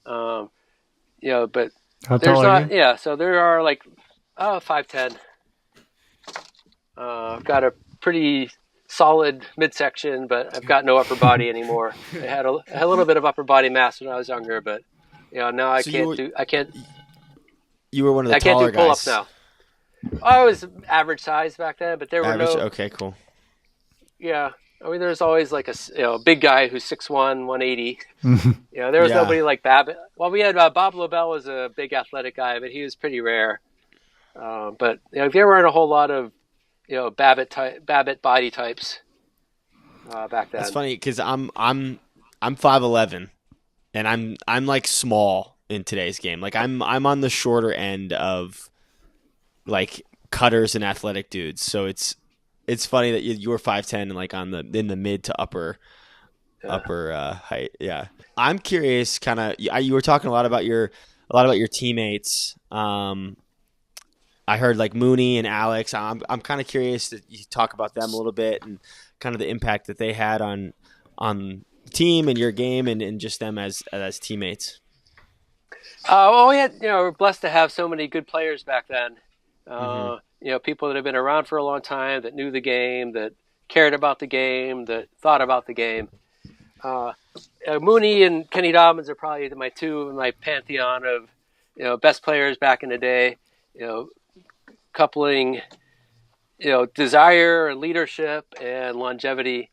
But How there's tall are not. you? Yeah, so there are like 5'10". I've got a pretty solid midsection, but I've got no upper body anymore. I had a little bit of upper body mass when I was younger, but now I can't. You were one of the I can't taller do pull-ups guys. now. I was average size back then, but there were Average? no. Okay, cool. Yeah, I mean, there's always like a big guy who's 6'1", 180. There was nobody like Babbitt. Well, we had Bob Lobel was a big athletic guy, but he was pretty rare. But there weren't a whole lot of Babbitt body types back then. That's funny because I'm 5'11", and I'm like small in today's game. Like I'm on the shorter end of like cutters and athletic dudes. So it's funny that you were 5'10" and like in the mid to upper height. Yeah, I'm curious. Kind of, you were talking a lot about your teammates. I heard like Mooney and Alex. I'm kind of curious that you talk about them a little bit and kind of the impact that they had on the team and your game and just them as teammates. Well, we had we're blessed to have so many good players back then. People that have been around for a long time, that knew the game, that cared about the game, that thought about the game. Mooney and Kenny Dobbins are probably my pantheon of best players back in the day. Coupling desire and leadership and longevity.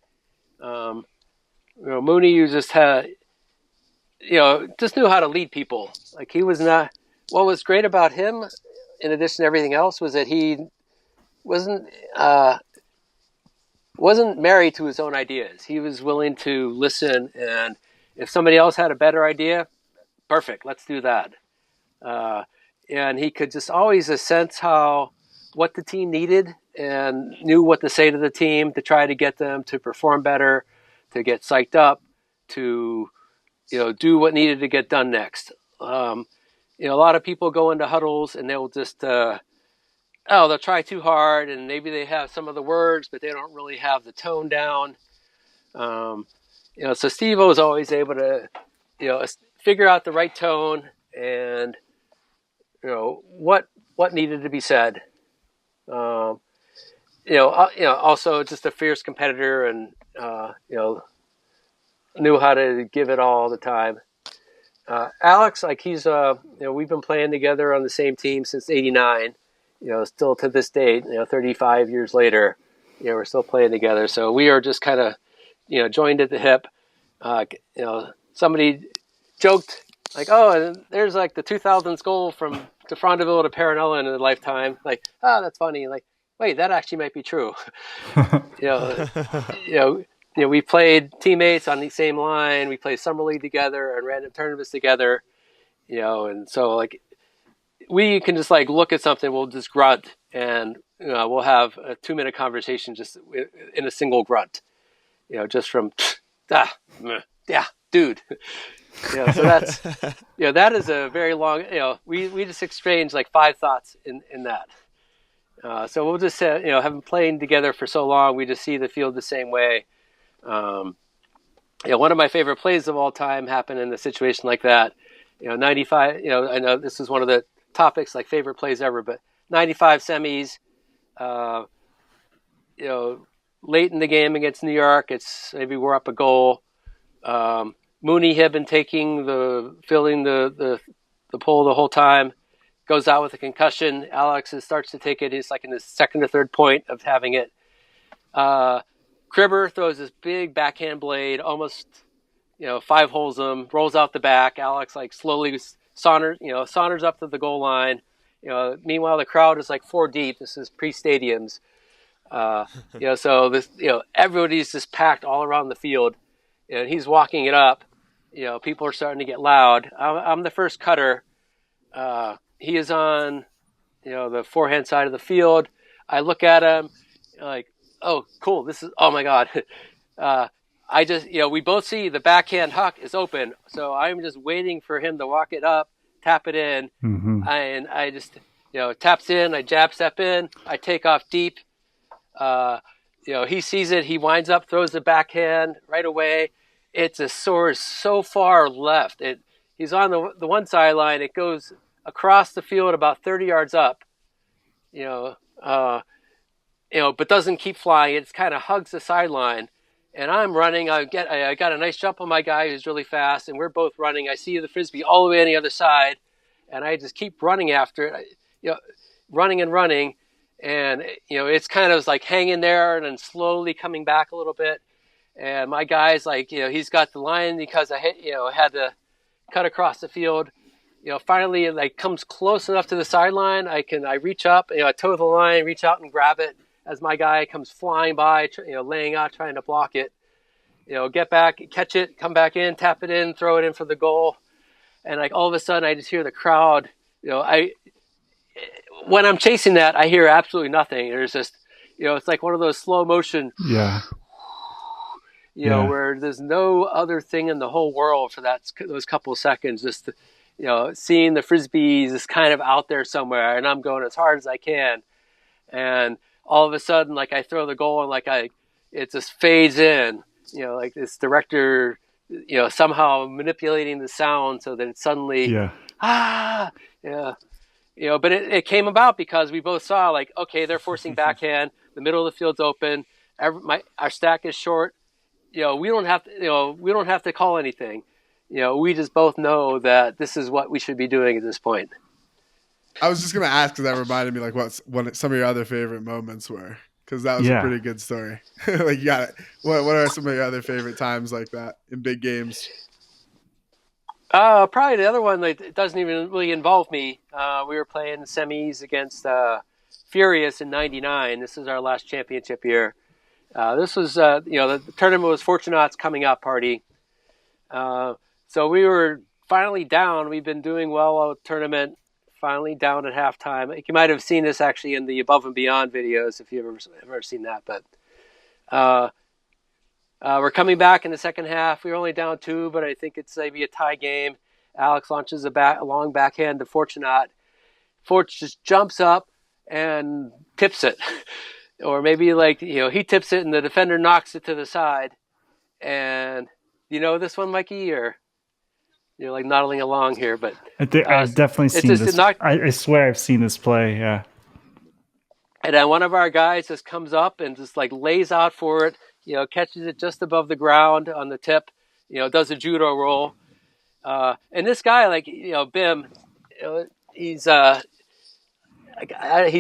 Mooney, you just had just knew how to lead people. Like he was not. What was great about him, in addition to everything else, was that he wasn't married to his own ideas. He was willing to listen, and if somebody else had a better idea, perfect, let's do that. And he could just always sense what the team needed and knew what to say to the team to try to get them to perform better, to get psyched up, to do what needed to get done next. A lot of people go into huddles and they'll just they'll try too hard, and maybe they have some of the words, but they don't really have the tone down. So Steve-O was always able to figure out the right tone and what needed to be said. Also just a fierce competitor, and knew how to give it all the time. Alex, like he's we've been playing together on the same team since '89. Still to this date, 35 years later, we're still playing together. So we are just kind of, joined at the hip. Somebody joked like, "Oh, there's like the 2000s goal from Frondeville to Parinella in a lifetime." Like, that's funny. Like, wait, that actually might be true. you know, we played teammates on the same line. We played summer league together and random tournaments together. And so like we can just like look at something, we'll just grunt, and we'll have a 2-minute conversation just in a single grunt. Just from yeah, dude. So that's that is a very long. We just exchange like 5 thoughts in that. So we'll just having played together for so long, we just see the field the same way. One of my favorite plays of all time happened in a situation like that. 95. I know this is one of the topics, like favorite plays ever, but 95 semis. Late in the game against New York, it's maybe we're up a goal. Mooney had been filling the pole the whole time. Goes out with a concussion. Alex starts to take it. He's like in his second or third point of having it. Cribber throws this big backhand blade, almost 5 holes him, rolls out the back. Alex like slowly saunters up to the goal line. Meanwhile the crowd is like 4 deep. This is pre-stadiums. So this, everybody's just packed all around the field, and he's walking it up. People are starting to get loud. I'm the first cutter. He is on, the forehand side of the field. I look at him like, oh, cool. Oh my God. I just, we both see the backhand huck is open. So I'm just waiting for him to walk it up, tap it in. Mm-hmm. And I just, taps in, I jab step in, I take off deep. He sees it. He winds up, throws the backhand right away. It's a soars so far left. He's on the one sideline. It goes across the field about 30 yards up, but doesn't keep flying. It kind of hugs the sideline, and I'm running. I got a nice jump on my guy who's really fast, and we're both running. I see the Frisbee all the way on the other side, and I just keep running after it, running and running. And, it's kind of like hanging there and then slowly coming back a little bit. And my guy's like, he's got the line because I had to cut across the field. Finally it like comes close enough to the sideline. I reach up, I toe the line, reach out and grab it as my guy comes flying by, laying out, trying to block it. Get back, catch it, come back in, tap it in, throw it in for the goal. And like all of a sudden I just hear the crowd, when I'm chasing that, I hear absolutely nothing. There's just, it's like one of those slow motion, where there's no other thing in the whole world for those couple of seconds. Just, seeing the Frisbees is kind of out there somewhere, and I'm going as hard as I can. And all of a sudden, like I throw the goal, and like it just fades in. Like this director, somehow manipulating the sound so that it's suddenly, but it came about because we both saw like, okay, they're forcing backhand. The middle of the field's open. Our stack is short. We don't have to call anything. We just both know that this is what we should be doing at this point. I was just gonna ask because that reminded me like what some of your other favorite moments were, because that was a pretty good story. Like you got it. What are some of your other favorite times like that in big games? Probably the other one that it doesn't even really involve me. We were playing semis against Furious in '99. This is our last championship year. This was, the tournament was Fortunat's coming up party. So we were finally down. We've been doing well all tournament, finally down at halftime. You might have seen this actually in the Above and Beyond videos if you've ever seen that. But we're coming back in the second half. We were only down 2, but I think it's maybe a tie game. Alex launches a long backhand to Fortunat. Forch just jumps up and tips it. Or maybe like, he tips it and the defender knocks it to the side. And this one, Mikey? Or you're like nodding along here, but I've definitely seen this. I swear I've seen this play. Yeah. And then one of our guys just comes up and just like lays out for it, catches it just above the ground on the tip, does a judo roll. And this guy, like, Bim, he's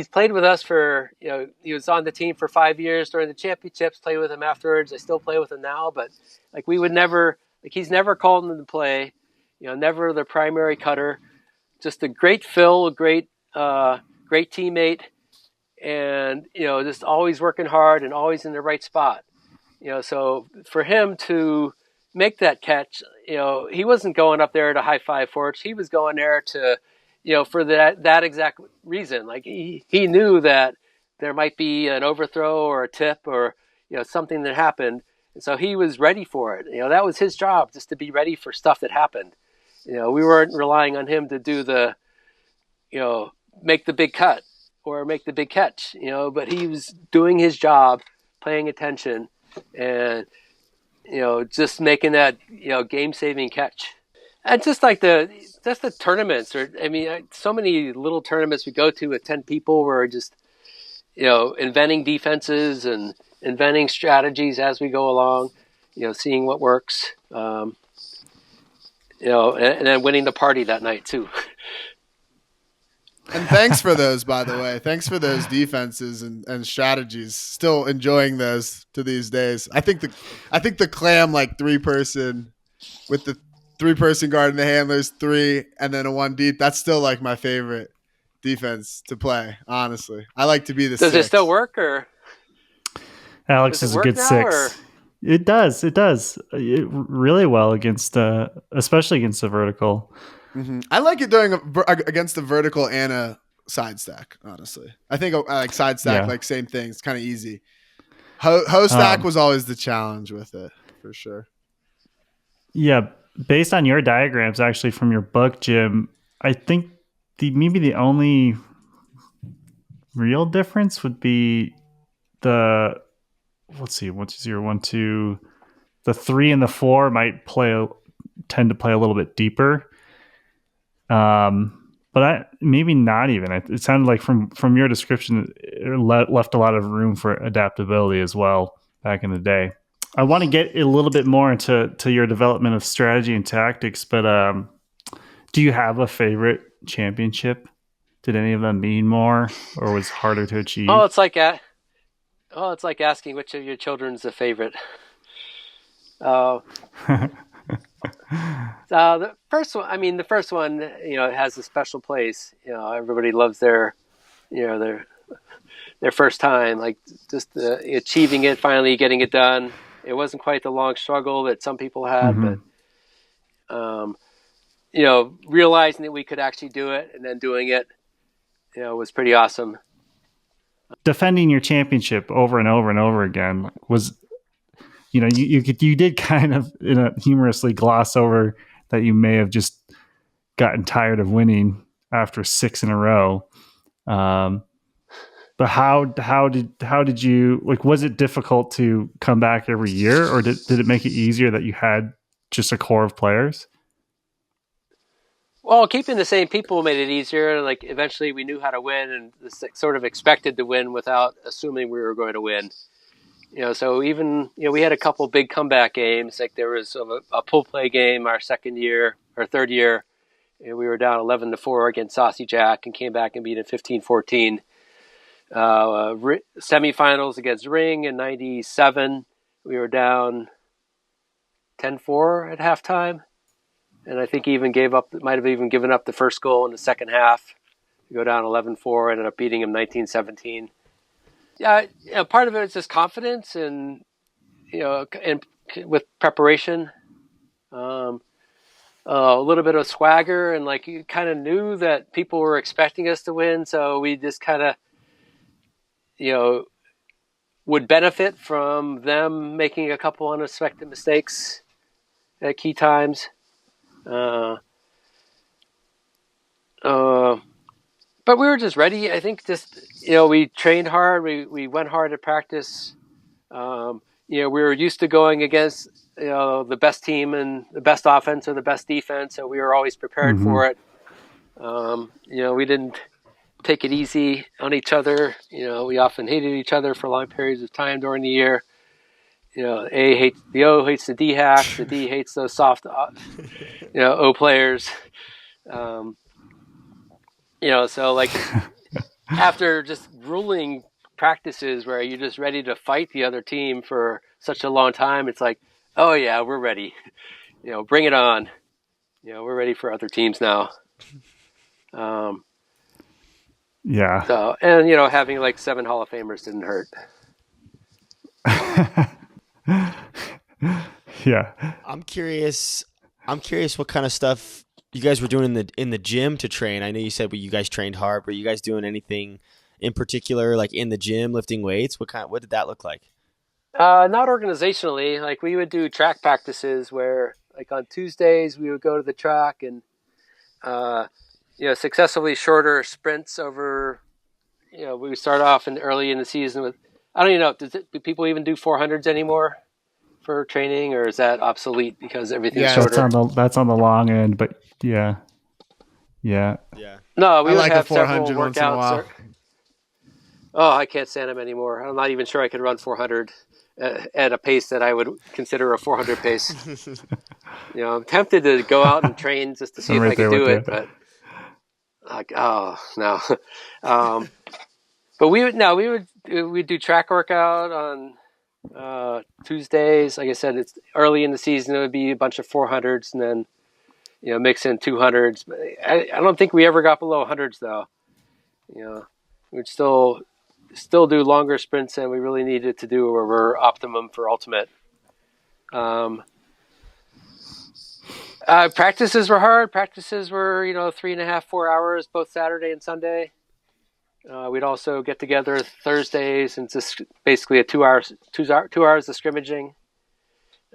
played with us for, he was on the team for 5 years during the championships, played with him afterwards. I still play with him now, but like we would never, like he's never called him to play, never the primary cutter, just a great fill, great teammate, and, just always working hard and always in the right spot. So for him to make that catch, he wasn't going up there to high five Forge. He was going there to, for that exact reason. Like he knew that there might be an overthrow or a tip or, something that happened. And so he was ready for it. That was his job, just to be ready for stuff that happened. We weren't relying on him to do the, make the big cut or make the big catch, but he was doing his job, paying attention, and, just making that, game-saving catch. And just like the tournaments, so many little tournaments we go to with 10 people where we're just, inventing defenses and inventing strategies as we go along, seeing what works, and then winning the party that night too. And thanks for those, by the way. Thanks for those defenses and strategies. Still enjoying those to these days. I think the clam, like 3-person with the 3-person guard and the handlers 3 and then a 1 deep. That's still like my favorite defense to play. Honestly, I like to be the. Does 6. it still work, or Alex is a good 6? Or? It does really well against, especially against the vertical. Mm-hmm. I like it doing against the vertical and a side stack. Honestly, I think I like side stack, like same thing. It's kind of easy. Ho stack was always the challenge with it, for sure. Yeah, based on your diagrams, actually from your book, Jim, I think maybe the only real difference would be the 1, 2, 1, 2. The 3 and the 4 might tend to play a little bit deeper. But maybe not even. It sounded like from your description, it left a lot of room for adaptability as well back in the day. I want to get a little bit more into your development of strategy and tactics, but do you have a favorite championship? Did any of them mean more, or was harder to achieve? It's like asking which of your children's the favorite. The first one, it has a special place. Everybody loves their first time, like just achieving it, finally getting it done. It wasn't quite the long struggle that some people had, but realizing that we could actually do it and then doing it, was pretty awesome. Defending your championship over and over and over again was, you did kind of humorously gloss over that you may have just gotten tired of winning after 6 in a row. But how did you, like, was it difficult to come back every year, or did it make it easier that you had just a core of players? Well, keeping the same people made it easier. Like eventually we knew how to win and sort of expected to win without assuming we were going to win. So even, we had a couple big comeback games. Like there was a pull play game our third year, and we were down 11-4 against Saucy Jack and came back and beat it 15-14. Semifinals against Ring in 97, we were down 10-4 at halftime. And I think he might have even given up the first goal in the second half. We go down 11-4, ended up beating him 19-17. Yeah, part of it is just confidence and, and with preparation, a little bit of swagger, and like you kind of knew that people were expecting us to win. So we just kind of, would benefit from them making a couple unexpected mistakes at key times. But we were just ready. I think we trained hard. We went hard at practice. We were used to going against, the best team and the best offense or the best defense. So we were always prepared for it. We didn't take it easy on each other. We often hated each other for long periods of time during the year. the O hates the D hacks, the D hates those soft, O players. So like after just grueling practices where you're just ready to fight the other team for such a long time, it's like, oh yeah, we're ready. Bring it on. We're ready for other teams now. Yeah. So, and having like 7 Hall of Famers didn't hurt. Yeah. I'm curious what kind of stuff you guys were doing in the gym to train. I know you said you guys trained hard. Were you guys doing anything in particular, like in the gym, lifting weights? What did that look like? Not organizationally. Like we would do track practices where, like on Tuesdays, we would go to the track and successively shorter sprints over. We would start off early in the season with. I don't even know. Do people even do 400s anymore for training, or is that obsolete because everything's shorter? That's on the long end, but yeah. No, we would like have a 400 several once in a workouts. while. I can't stand them anymore. I'm not even sure I could run 400 at a pace that I would consider a 400 pace. I'm tempted to go out and train just to see if I could do it, but like, oh no. But we'd do track workout on Tuesdays. Like I said, it's early in the season. It would be a bunch of 400s and then mix in 200s. But I don't think we ever got below 100s though. We'd still do longer sprints than we really needed to do, or we're optimum for ultimate. Practices were hard. Practices were 3.5, 4 hours both Saturday and Sunday. We'd also get together Thursdays, and it's just basically a 2 hours of scrimmaging.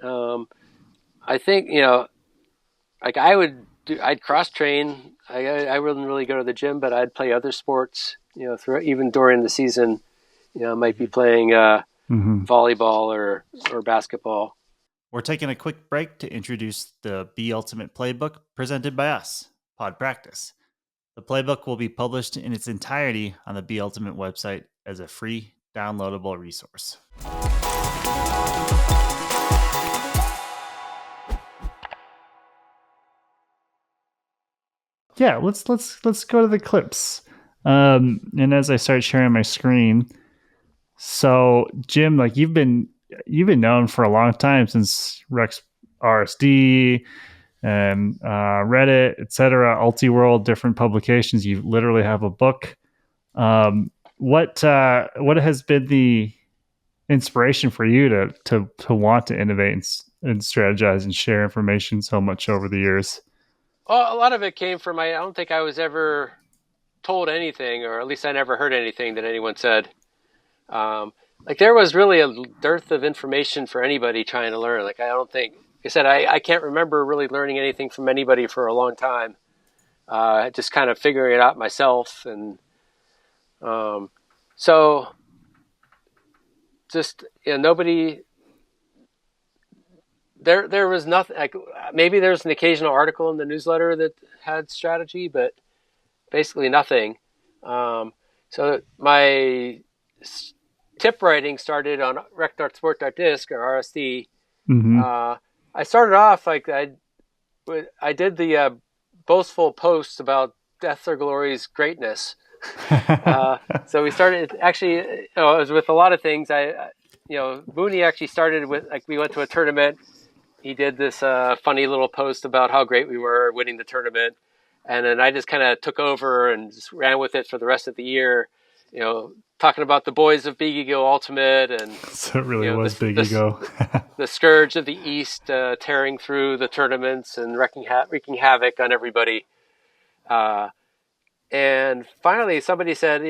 I think like I'd cross train. I wouldn't really go to the gym, but I'd play other sports. Even during the season, I might be playing volleyball or basketball. We're taking a quick break to introduce the Be Ultimate Playbook presented by us, Pod Practice. The playbook will be published in its entirety on the Be Ultimate website as a free downloadable resource. Yeah, let's go to the clips. And as I start sharing my screen, so Jim, like you've been known for a long time, since Rex RSD and Reddit, etc., Ultiworld, different publications. You literally have a book. What has been the inspiration for you to want to innovate and strategize and share information so much over the years? Well, a lot of it came from I don't think I was ever told anything, or at least I never heard anything that anyone said. Like there was really a dearth of information for anybody trying to learn. Like I can't remember really learning anything from anybody for a long time. Just kind of figuring it out myself, and so just nobody. There was nothing. Like maybe there's an occasional article in the newsletter that had strategy, but basically nothing. So my tip writing started on Rec.Sport.Disc, or RSD. Mm-hmm. I started off like I did the boastful posts about Death or Glory's greatness. So we started actually. It was with a lot of things. Mooney actually started with we went to a tournament. He did this funny little post about how great we were winning the tournament. And then I just kind of took over and just ran with it for the rest of the year, talking about the boys of Big Ego Ultimate. And so it really was Big Ego. The scourge of the East tearing through the tournaments and wreaking havoc on everybody. And finally somebody said,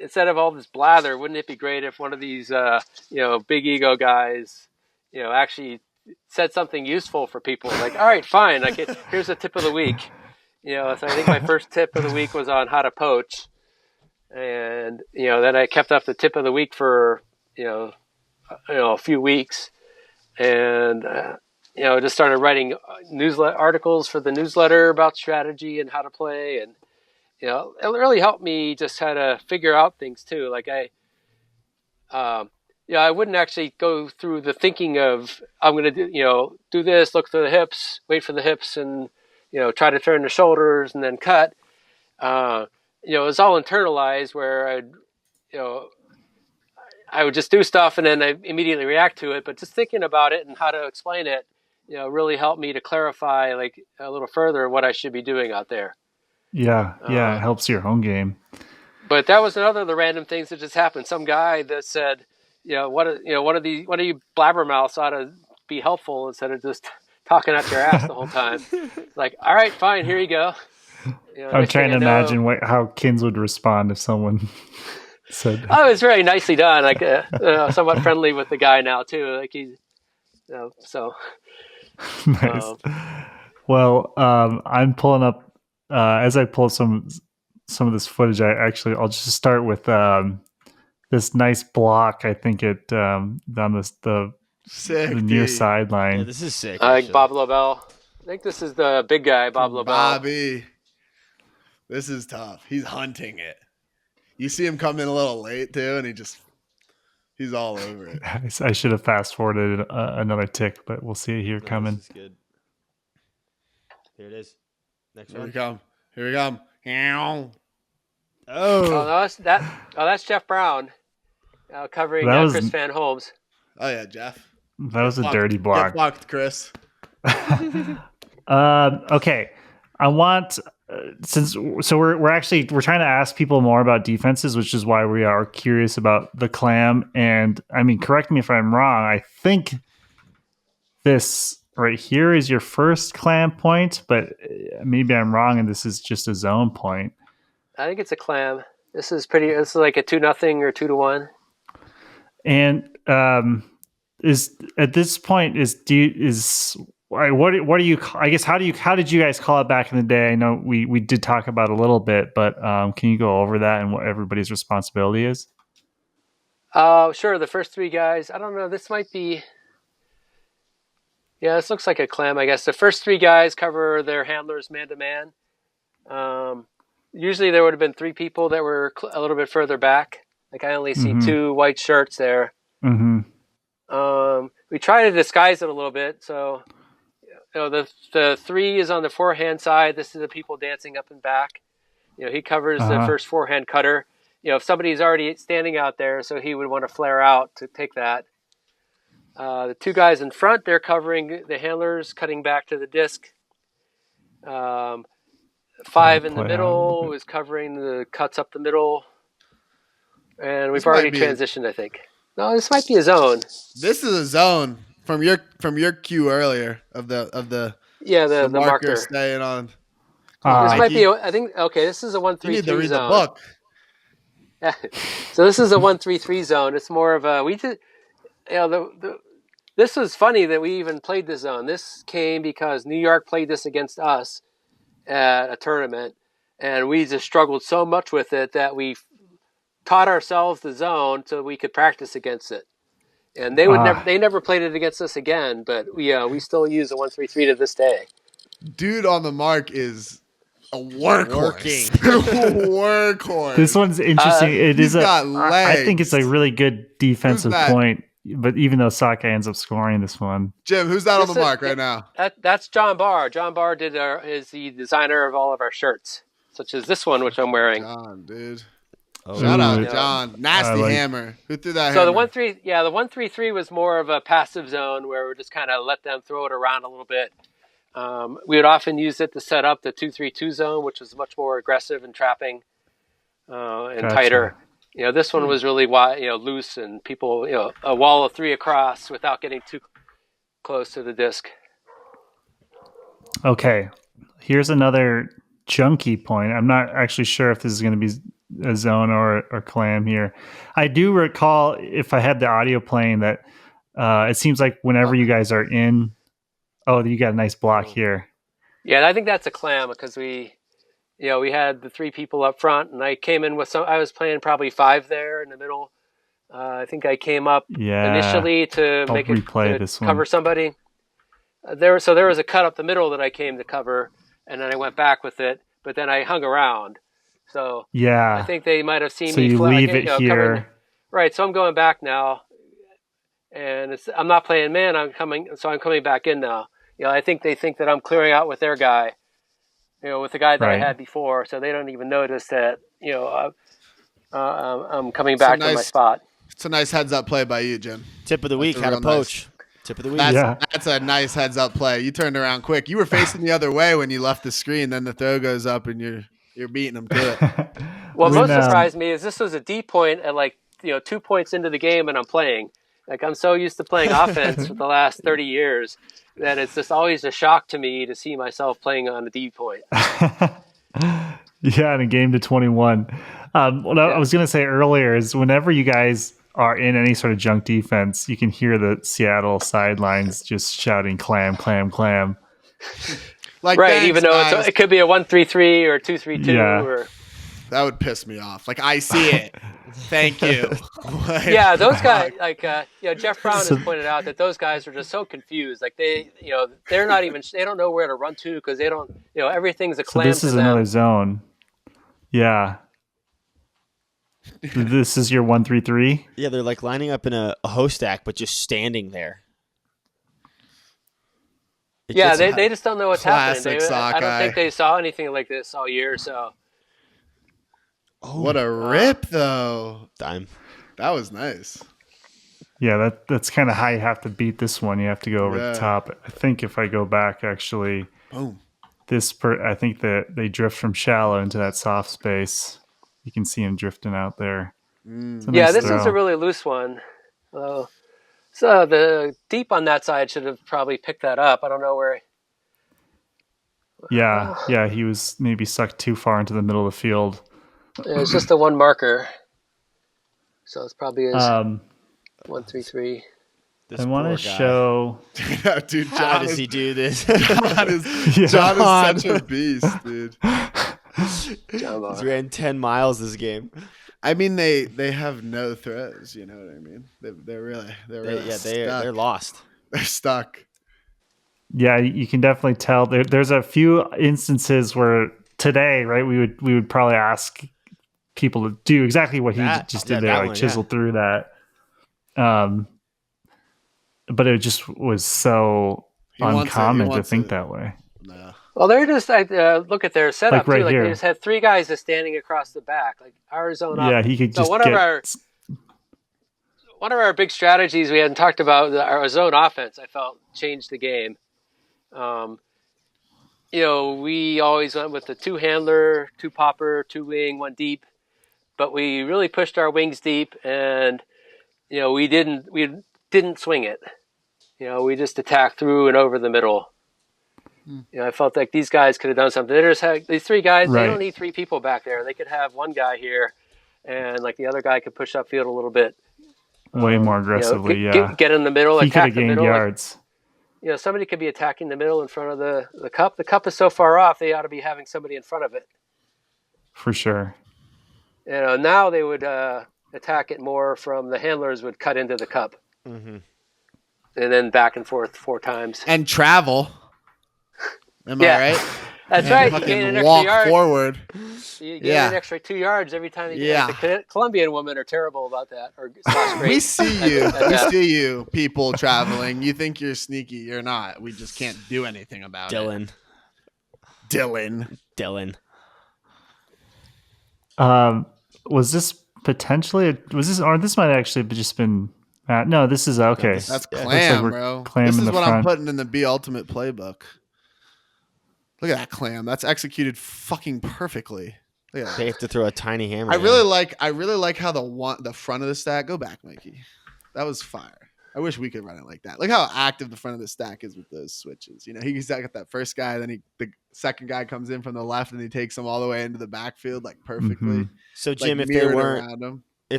instead of all this blather, wouldn't it be great if one of these, Big Ego guys, actually said something useful for people? Like, all right, fine. Here's a tip of the week. So I think my first tip of the week was on how to poach. And, then I kept up the tip of the week for, a few weeks, and, just started writing newsletter articles for the newsletter about strategy and how to play. And, it really helped me just how to figure out things too. Like I wouldn't actually go through the thinking of I'm going to do this, look through the hips, wait for the hips, and try to turn the shoulders and then cut. It was all internalized where I would just do stuff and then I immediately react to it. But just thinking about it and how to explain it, really helped me to clarify like a little further what I should be doing out there. Yeah, it helps your own game. But that was another of the random things that just happened. Some guy that said, one of you blabbermouths ought to be helpful instead of just talking out your ass the whole time. Like, all right, fine, here you go. I'm trying to imagine how Kins would respond if someone said. Oh, it's very nicely done. Like, somewhat friendly with the guy now too. Like he's, so. Nice. Well, I'm pulling up as I pull some of this footage. I'll just start with this nice block. I think it down the near sideline. Yeah, this is sick. Like Bob Lobel. I think this is the big guy, Bob Lobel. Bobby. This is tough. He's hunting it. You see him come in a little late too, and he's all over it. I should have fast forwarded another tick, but we'll see it here coming. This is good. Here it is. Next Here one. we come. Here we come. Oh, that's Jeff Brown covering Chris Van Holmes. Oh yeah, Jeff. That was a dirty block. Get fucked, Chris. Okay, I want we're trying to ask people more about defenses, which is why we are curious about the clam. And I mean, correct me if I'm wrong. I think this right here is your first clam point, but maybe I'm wrong, and this is just a zone point. I think it's a clam. This is like a 2-0 or 2-1. And is at this point what are you? I guess how did you guys call it back in the day? I know we did talk about it a little bit, but can you go over that and what everybody's responsibility is? Sure. The first three guys. I don't know. This might be. Yeah, this looks like a clam. I guess the first three guys cover their handlers man to man. Usually there would have been three people that were a little bit further back. Like I only see two white shirts there. Mm-hmm. We try to disguise it a little bit. So, the three is on the forehand side. This is the people dancing up and back. He covers the first forehand cutter. If somebody's already standing out there, so he would want to flare out to take that. The two guys in front, they're covering the handlers, cutting back to the disc. Five in the middle is covering the cuts up the middle. And we've already transitioned, I think. No, this might be a zone. This is a zone from your cue earlier of the marker staying on. This might be. I think. Okay, this is a 1-3-3 zone. You need to read the book. So this is a 1-3-3 zone. It's more of a this was funny that we even played this zone. This came because New York played this against us at a tournament, and we just struggled so much with it that we taught ourselves the zone so we could practice against it. And they never played it against us again, but we still use a 1-3-3 to this day. Dude on the mark is a workhorse. Workhorse. This one's interesting. I think it's a really good defensive point, but even though Saka ends up scoring this one. Jim, who's that on the mark right now? That's John Barr. John Barr is the designer of all of our shirts, such as this one, which I'm wearing. John, dude. Shout out, John. Nasty hammer. Who threw that hammer? So the 1-3-3 was more of a passive zone where we just kind of let them throw it around a little bit. We would often use it to set up the 2-3-2 zone, which was much more aggressive and trapping and tighter. This one was really wide, loose and people, a wall of three across without getting too close to the disc. Okay, here's another chunky point. I'm not actually sure if this is going to be a zone or clam here. I do recall, if I had the audio playing, that it seems like whenever you guys are in, you got a nice block here. Yeah, and I think that's a clam because we had the three people up front, and I came in with I was playing probably 5 there in the middle. I think I came up initially to cover somebody. There was a cut up the middle that I came to cover, and then I went back with it, but then I hung around. So I think they might have seen me. So you leave it here. Right, so I'm going back now, and I'm not playing man. I'm coming back in now. I think they think that I'm clearing out with their guy, with the guy that I had before, so they don't even notice that I'm coming back to my spot. It's a nice heads up play by you, Jim. Tip of the week, how to poach. Tip of the week. That's a nice heads up play. You turned around quick. You were facing the other way when you left the screen. Then the throw goes up and you're beating them to it. What most surprised me is this was a D point at 2 points into the game, and I'm playing. I'm so used to playing offense for the last 30 years that it's just always a shock to me to see myself playing on a D point. Yeah, in a game to 21. What I was going to say earlier is whenever you guys are in any sort of junk defense, you can hear the Seattle sidelines just shouting "clam, clam, clam." Right, even though it could be a 1-3-3 or 2-3-2 or. That would piss me off. I see it. Thank you. Yeah, those guys, Jeff Brown has pointed out that those guys are just so confused. They're not even, they don't know where to run to because they don't, everything's a clam. So this is another zone. Yeah. This is your 1-3-3. Yeah, they're lining up in a host stack, but just standing there. They just don't know what's happening. I don't think they saw anything like this all year. So. Oh, what a rip, though. Dime. That was nice. Yeah, that's kind of how you have to beat this one. You have to go over the top. I think if I go back, actually, boom. I think that they drift from shallow into that soft space. You can see him drifting out there. This is a really loose one. So the deep on that side should have probably picked that up. I don't know where. Yeah, he was maybe sucked too far into the middle of the field. It's just the one marker. So it's probably 1-3-3. I want to show. Dude, how does he do this? John is such a beast, dude. He's ran 10 miles this game. I mean, they have no throws. You know what I mean? They're really they're lost. They're stuck. Yeah, you can definitely tell. There's a few instances where today, right? We would probably ask people to do exactly what he just did there, chisel through that. But it just was so uncommon to think that way. No. Well, they're just look at their setup right too. here. They just had three guys just standing across the back, Arizona. Yeah, he could just one of our big strategies we hadn't talked about, our zone offense, I felt changed the game. We always went with the two handler, two popper, two wing, one deep, but we really pushed our wings deep, and we didn't swing it. We just attacked through and over the middle. I felt like these guys could have done something. They just had these three guys. Right. They don't need three people back there. They could have one guy here, and the other guy could push upfield a little bit. Way more aggressively, get in the middle, he attack could have gained yards. Somebody could be attacking the middle in front of the cup. The cup is so far off, they ought to be having somebody in front of it. For sure. Now they would attack it more from the handlers would cut into the cup. Mm-hmm. And then back and forth 4 times. And travel. Am I right? That's right. You gain an extra walk yard. Forward. You gain an extra 2 yards every time you get The Colombian women are terrible about that. We see you. We see you, people traveling. You think you're sneaky. You're not. We just can't do anything about it. Dylan. Was this potentially or this might actually have just been no, this is okay. That's clam, bro. Clam this in is the what front. I'm putting in the B Ultimate playbook. Look at that clam. That's executed fucking perfectly. Look at that. They have to throw a tiny hammer. I really like how the front of the stack. Go back, Mikey. That was fire. I wish we could run it like that. Look how active the front of the stack is with those switches. He's got that first guy, then the second guy comes in from the left, and he takes him all the way into the backfield perfectly. Mm-hmm. So Jim, if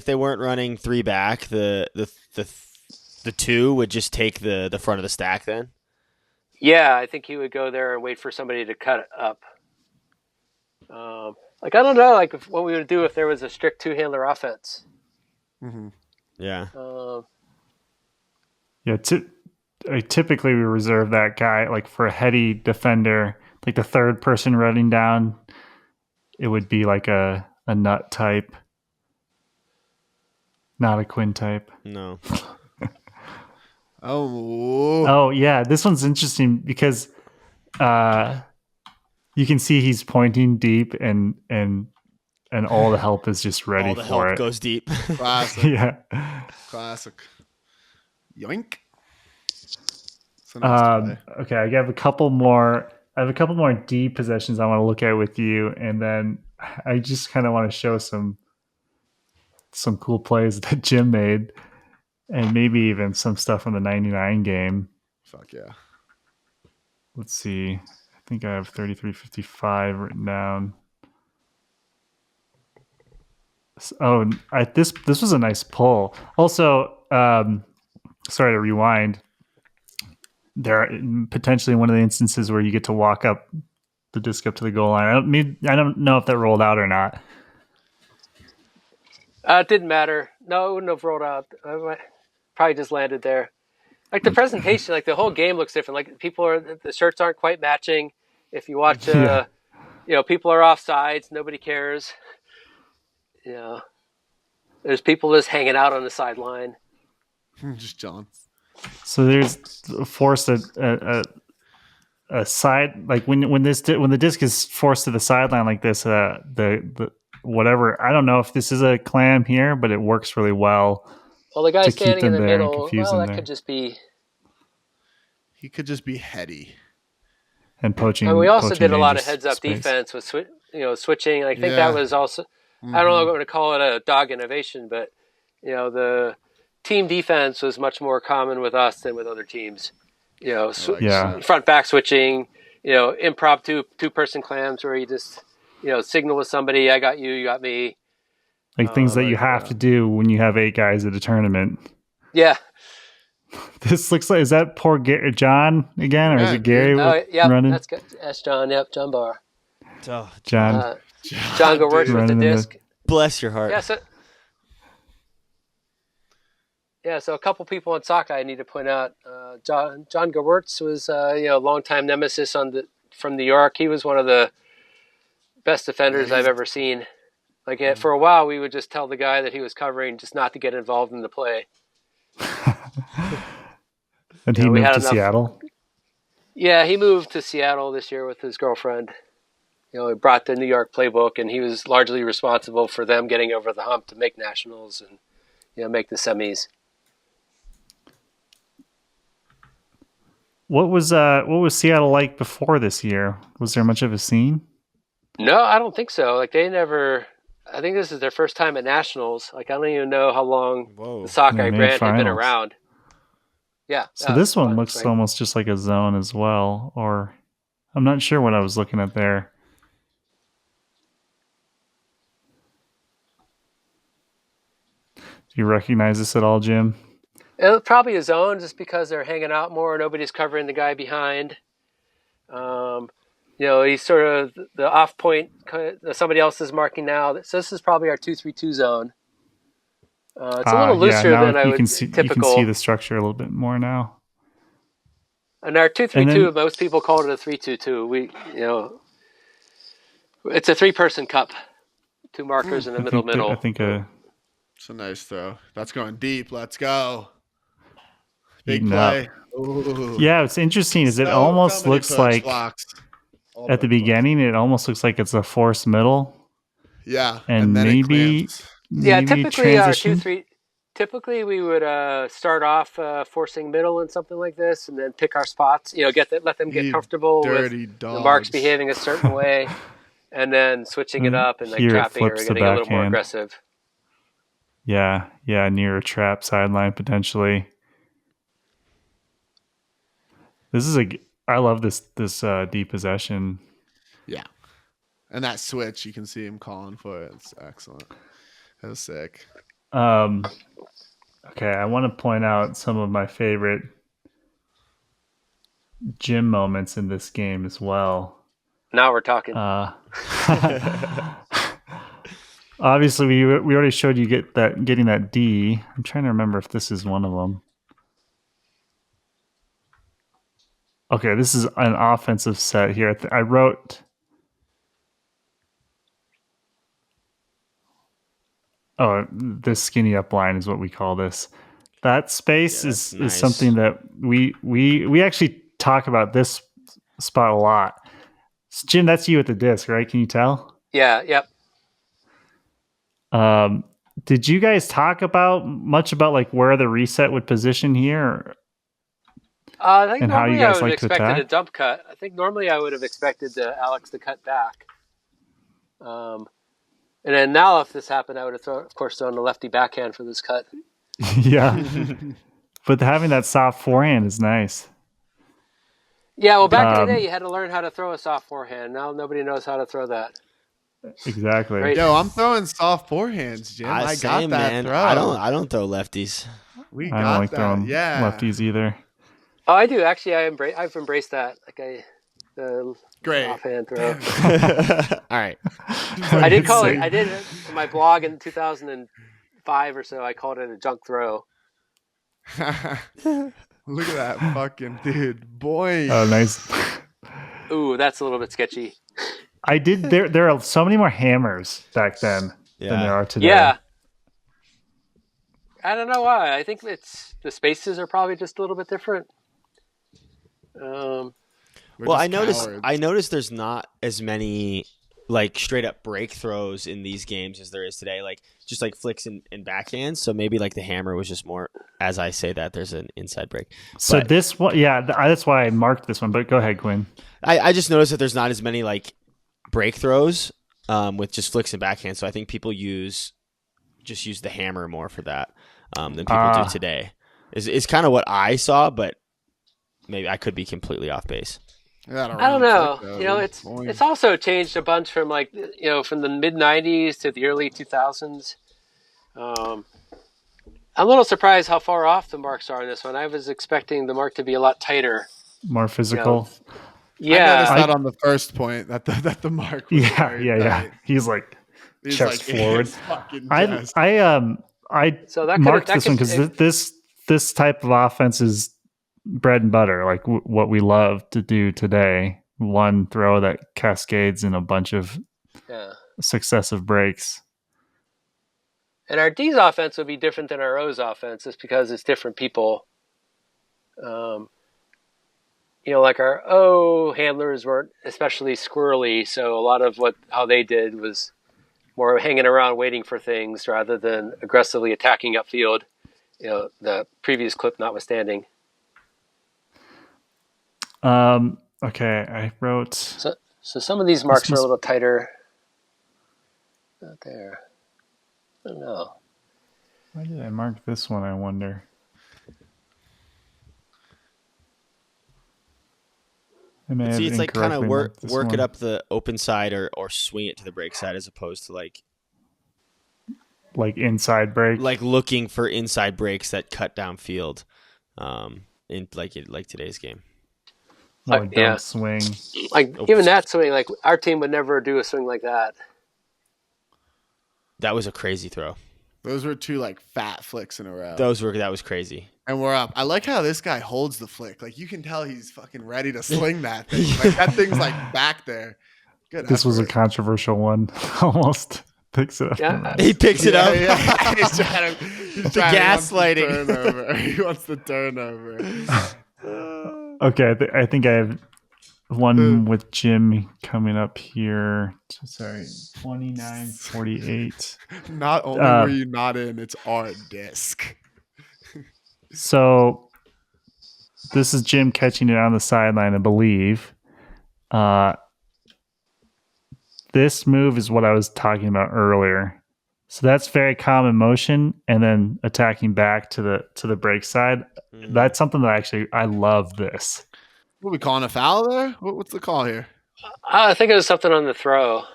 they weren't running 3 back, the 2 would just take the front of the stack then. Yeah, I think he would go there and wait for somebody to cut it up. I don't know, what we would do if there was a strict 2-handler offense. Mm-hmm. Yeah. Typically we reserve that guy for a heady defender, the third person running down. It would be a nut type, not a Quinn type. No. Oh. yeah, this one's interesting because you can see he's pointing deep, and all the help is just ready All the for help it. goes deep. Classic. Yeah. Classic. Yoink. So nice play. Okay, I have a couple more. I have a couple more D possessions I want to look at with you, and then I just kind of want to show some cool plays that Jim made, and maybe even some stuff from the '99 game. Fuck yeah. Let's see. I think I have 33-55 written down. Oh, this was a nice pull. Also, sorry to rewind. There are potentially one of the instances where you get to walk up the disc up to the goal line. I don't know if that rolled out or not. It didn't matter. No, it wouldn't have rolled out. I probably just landed there. Like the presentation, like the whole game looks different. Like the shirts aren't quite matching. If you watch, people are off sides. Nobody cares. There's people just hanging out on the sideline. Just John. So there's forced a side, like when the disc is forced to the sideline like this, the whatever. I don't know if this is a clam here, but it works really well. Well, the guy standing in the middle, could just be. He could just be heady. And poaching. And we also did a lot of heads-up defense with switching. I think that was also. I don't know if I'm going to call it a dog innovation, but the team defense was much more common with us than with other teams. Front back switching. Impromptu two-person clams where you just signal with somebody. I got you. You got me. Like things that you have to do when you have 8 guys at a tournament. Yeah. This looks like, is that poor John again, or is it Gary running? That's good. That's John. Yep, John Barr. John. John Gerwertz with the disc. Bless your heart. So a couple people on Sockeye I need to point out. John Gerwertz was a longtime nemesis from New York. He was one of the best defenders I've ever seen. Like for a while, we would just tell the guy that he was covering just not to get involved in the play. And he moved to Seattle? Yeah, he moved to Seattle this year with his girlfriend. He brought the New York playbook, and he was largely responsible for them getting over the hump to make nationals and make the semis. What was Seattle like before this year? Was there much of a scene? No, I don't think so. Like they never. I think this is their first time at nationals. Like I don't even know how long the Sockeye brand had been around. Yeah. So this one looks almost just like a zone as well, or I'm not sure what I was looking at there. Do you recognize this at all, Jim? It's probably a zone just because they're hanging out more. Nobody's covering the guy behind. He's sort of the off point. Somebody else is marking now. So this is probably our 2-3-2 zone. It's a little looser than I would typical. You can see the structure a little bit more now. And our 2-3-2, most people call it a 3-2-2. It's a 3-person cup. 2 markers in the middle. I think it's a nice throw. That's going deep. Let's go. Big play. Yeah, it's interesting. It almost looks like at the beginning, it almost looks like it's a forced middle. Yeah, and maybe typically our transition. Typically we would start off forcing middle and something like this, and then pick our spots. Let them get comfortable with the marks behaving a certain way, and then switching it up and trapping or getting a little more aggressive. Yeah, near a trap sideline potentially. I love this deep possession. Yeah. And that switch, you can see him calling for it. It's excellent. That was sick. Okay, I want to point out some of my favorite Jim moments in this game as well. Now we're talking. Obviously, we already showed you getting that D. I'm trying to remember if this is one of them. Okay, this is an offensive set here. I wrote. Oh, this skinny up line is what we call this. that space Yeah, is nice. something that we actually talk about this spot a lot. Jim, that's you at the disc, right? Can you tell? Yeah. Yep. Did you guys talk much about like where the reset would position here, I think and how you normally I guys would have like to expected a attack? dump cut. I think normally I would have expected Alex to cut back. And then now, if this happened, I would have, of course, thrown the lefty backhand for this cut. Yeah, but having that soft forehand is nice. Yeah, well, back in the day, you had to learn how to throw a soft forehand. Now nobody knows how to throw that. Exactly. Right. Yo, I'm throwing soft forehands, Jim. I got same, that man. throw. I don't throw lefties. We I got don't like that. throwing Yeah. lefties either. Oh, I do actually. I've embraced that. Like the Great. offhand throw. All right. I did call it. I did in my blog in 2005 or so. I called it a junk throw. Look at that fucking dude, boy. Oh, nice. Ooh, that's a little bit sketchy. I did. There are so many more hammers back then than there are today. Yeah. I don't know why. I think it's the spaces are probably just a little bit different. Well, I noticed there's not as many like straight up break throws in these games as there is today. Like just like flicks and backhands. So maybe like the hammer was just more. As I say that, there's an inside break. So But this one, yeah, that's why I marked this one. But go ahead, Quinn. I just noticed that there's not as many like break throws with just flicks and backhands. So I think people use the hammer more for that than people do today. Is kind of what I saw, but maybe I could be completely off base. I don't know. It's also changed a bunch from from the mid '90s to the early 2000s. I'm a little surprised how far off the marks are in this one. I was expecting the mark to be a lot tighter, more physical. Yeah, I noticed that on the first point that the mark. Was yeah. He's chest forward. I so that marked this one because this type of offense is bread and butter, like what we love to do today. One throw that cascades in a bunch of successive breaks. And our D's offense would be different than our O's offense just because it's different people. Like our O handlers weren't especially squirrely, so a lot of how they did was more hanging around waiting for things rather than aggressively attacking upfield, the previous clip notwithstanding. Okay, I wrote... So some of these marks are a little tighter. Not there. I don't know. Why did I mark this one, I wonder? See, it's like kind of work it up the open side or swing it to the break side as opposed to like inside break, like looking for inside breaks that cut downfield, in like today's game. Don't swing. Even that swing, like our team would never do a swing like that. That was a crazy throw. Those were two fat flicks in a row. That was crazy. And we're up. I like how this guy holds the flick. Like you can tell he's fucking ready to sling that thing. That thing's back there. Good. This was a controversial one. Almost picks it up. Yeah. He picks it up. Yeah. He's trying the gaslighting. He wants the turnover. Okay, I think I have one with Jim coming up here. Sorry, 29:48. Not only were you not in, it's our disc. So this is Jim catching it on the sideline, I believe. This move is what I was talking about earlier. So that's very common motion, and then attacking back to the break side. That's something that I love this. What are we calling a foul there? What's the call here? I think it was something on the throw,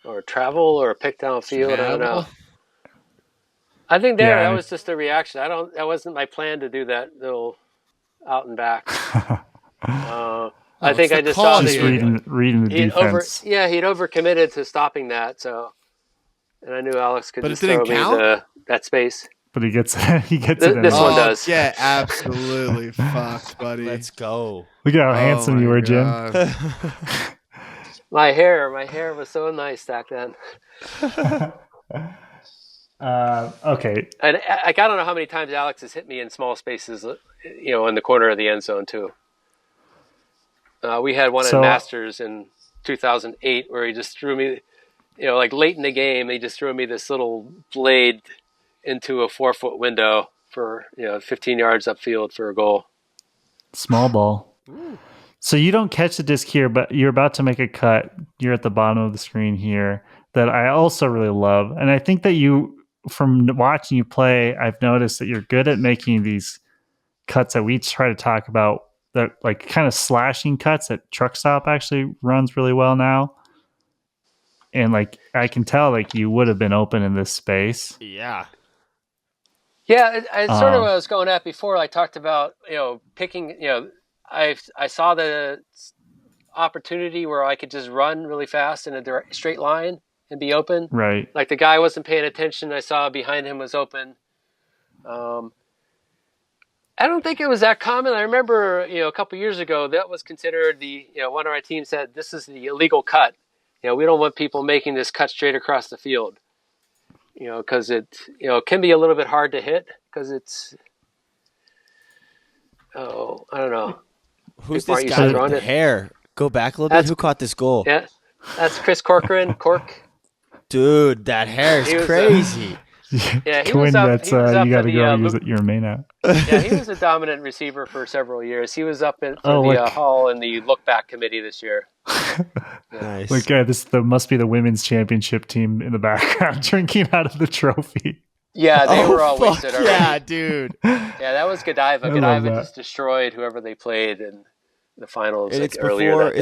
or travel, or a pick downfield. I don't know. I think that was just a reaction. That wasn't my plan to do that little out and back. I think I just saw reading the defense. He'd overcommitted to stopping that. So, and I knew Alex could just throw me that space. But he gets it. This one does. Yeah, absolutely. Fuck, buddy. Let's go. Look at how handsome you were, Jim. My hair was so nice back then. Okay. And I don't know how many times Alex has hit me in small spaces, in the corner of the end zone too. We had one in Masters in 2008 where he just threw me, like late in the game, he just threw me this little blade into a 4-foot window for 15 yards upfield for a goal. Small ball. Ooh. So you don't catch the disc here, but you're about to make a cut. You're at the bottom of the screen here that I also really love. And I think that from watching you play, I've noticed that you're good at making these cuts that we try to talk about, that like kind of slashing cuts that Truck Stop actually runs really well now. And like, I can tell like you would have been open in this space. Yeah. Yeah, it's sort of what I was going at before. I talked about, picking, I saw the opportunity where I could just run really fast in a straight line and be open. Right. Like the guy wasn't paying attention. I saw behind him was open. I don't think it was that common. I remember, a couple years ago, that was considered one of our teams said, this is the illegal cut. We don't want people making this cut straight across the field. Because it can be a little bit hard to hit because it's, I don't know. Who's this guy with the hair? Go back a little bit. Who caught this goal? Yeah, that's Chris Corcoran. Cork. Dude, that hair is crazy. Yeah, Quinn, that's you got to go use your main out. Yeah, he was a dominant receiver for several years. He was up in the Hall in the look back committee this year. Nice. Like there must be the women's championship team in the background drinking out of the trophy. Yeah, they were all wasted already. Yeah, dude. Yeah, that was Godiva. Godiva just destroyed whoever they played in the finals. And it's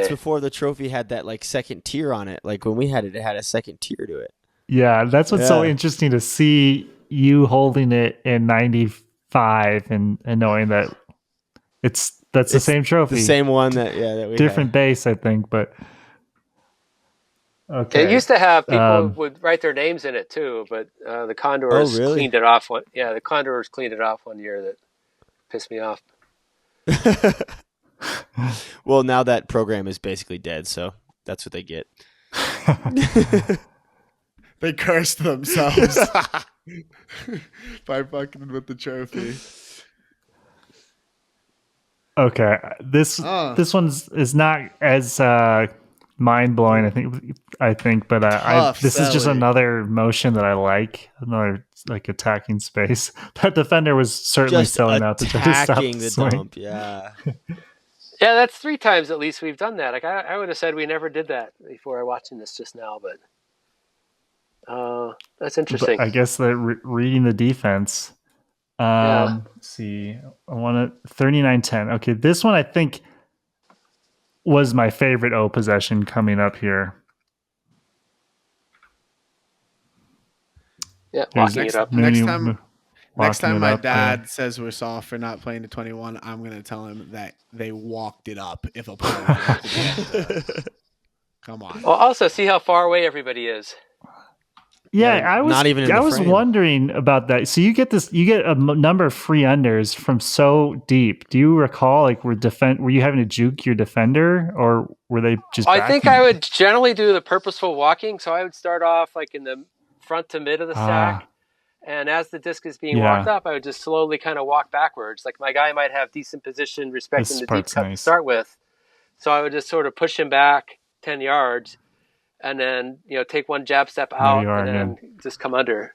before the trophy had that like second tier on it. Like when we had it, it had a second tier to it. Yeah, that's what's so interesting to see you holding it in 95 and knowing that that's the same trophy. The same one that we different had. base, I think, but okay. It used to have people would write their names in it too, but the Condors cleaned it off. The Condors cleaned it off one year. That pissed me off. Well, now that program is basically dead, so that's what they get. They cursed themselves by fucking with the trophy. Okay, this one's is not as mind blowing. I think, but this is just another motion that I like. Another like attacking space. That defender was certainly just selling out to try to stop the swing. Dump. Yeah. Yeah, that's 3 times at least we've done that. Like I would have said we never did that before watching this just now, but that's interesting. But I guess that reading the defense. Let's see. I want to 39-10. Okay, this one I think was my favorite O possession coming up here. Yeah, locking it up. Next time my dad says we're soft for not playing to 21, I'm going to tell him that they walked it up if a player. Come on. Well, also see how far away everybody is. Yeah, I was not even. I was wondering about that. So you get a number of free unders from so deep. Do you recall were you having to juke your defender, or were they just? I think I would generally do the purposeful walking. So I would start off like in the front to mid of the stack, and as the disc is being walked up, I would just slowly kind of walk backwards. Like my guy might have decent position, respecting the deep cut to start with, so I would just sort of push him back 10 yards. And then, take one jab step out and then just come under.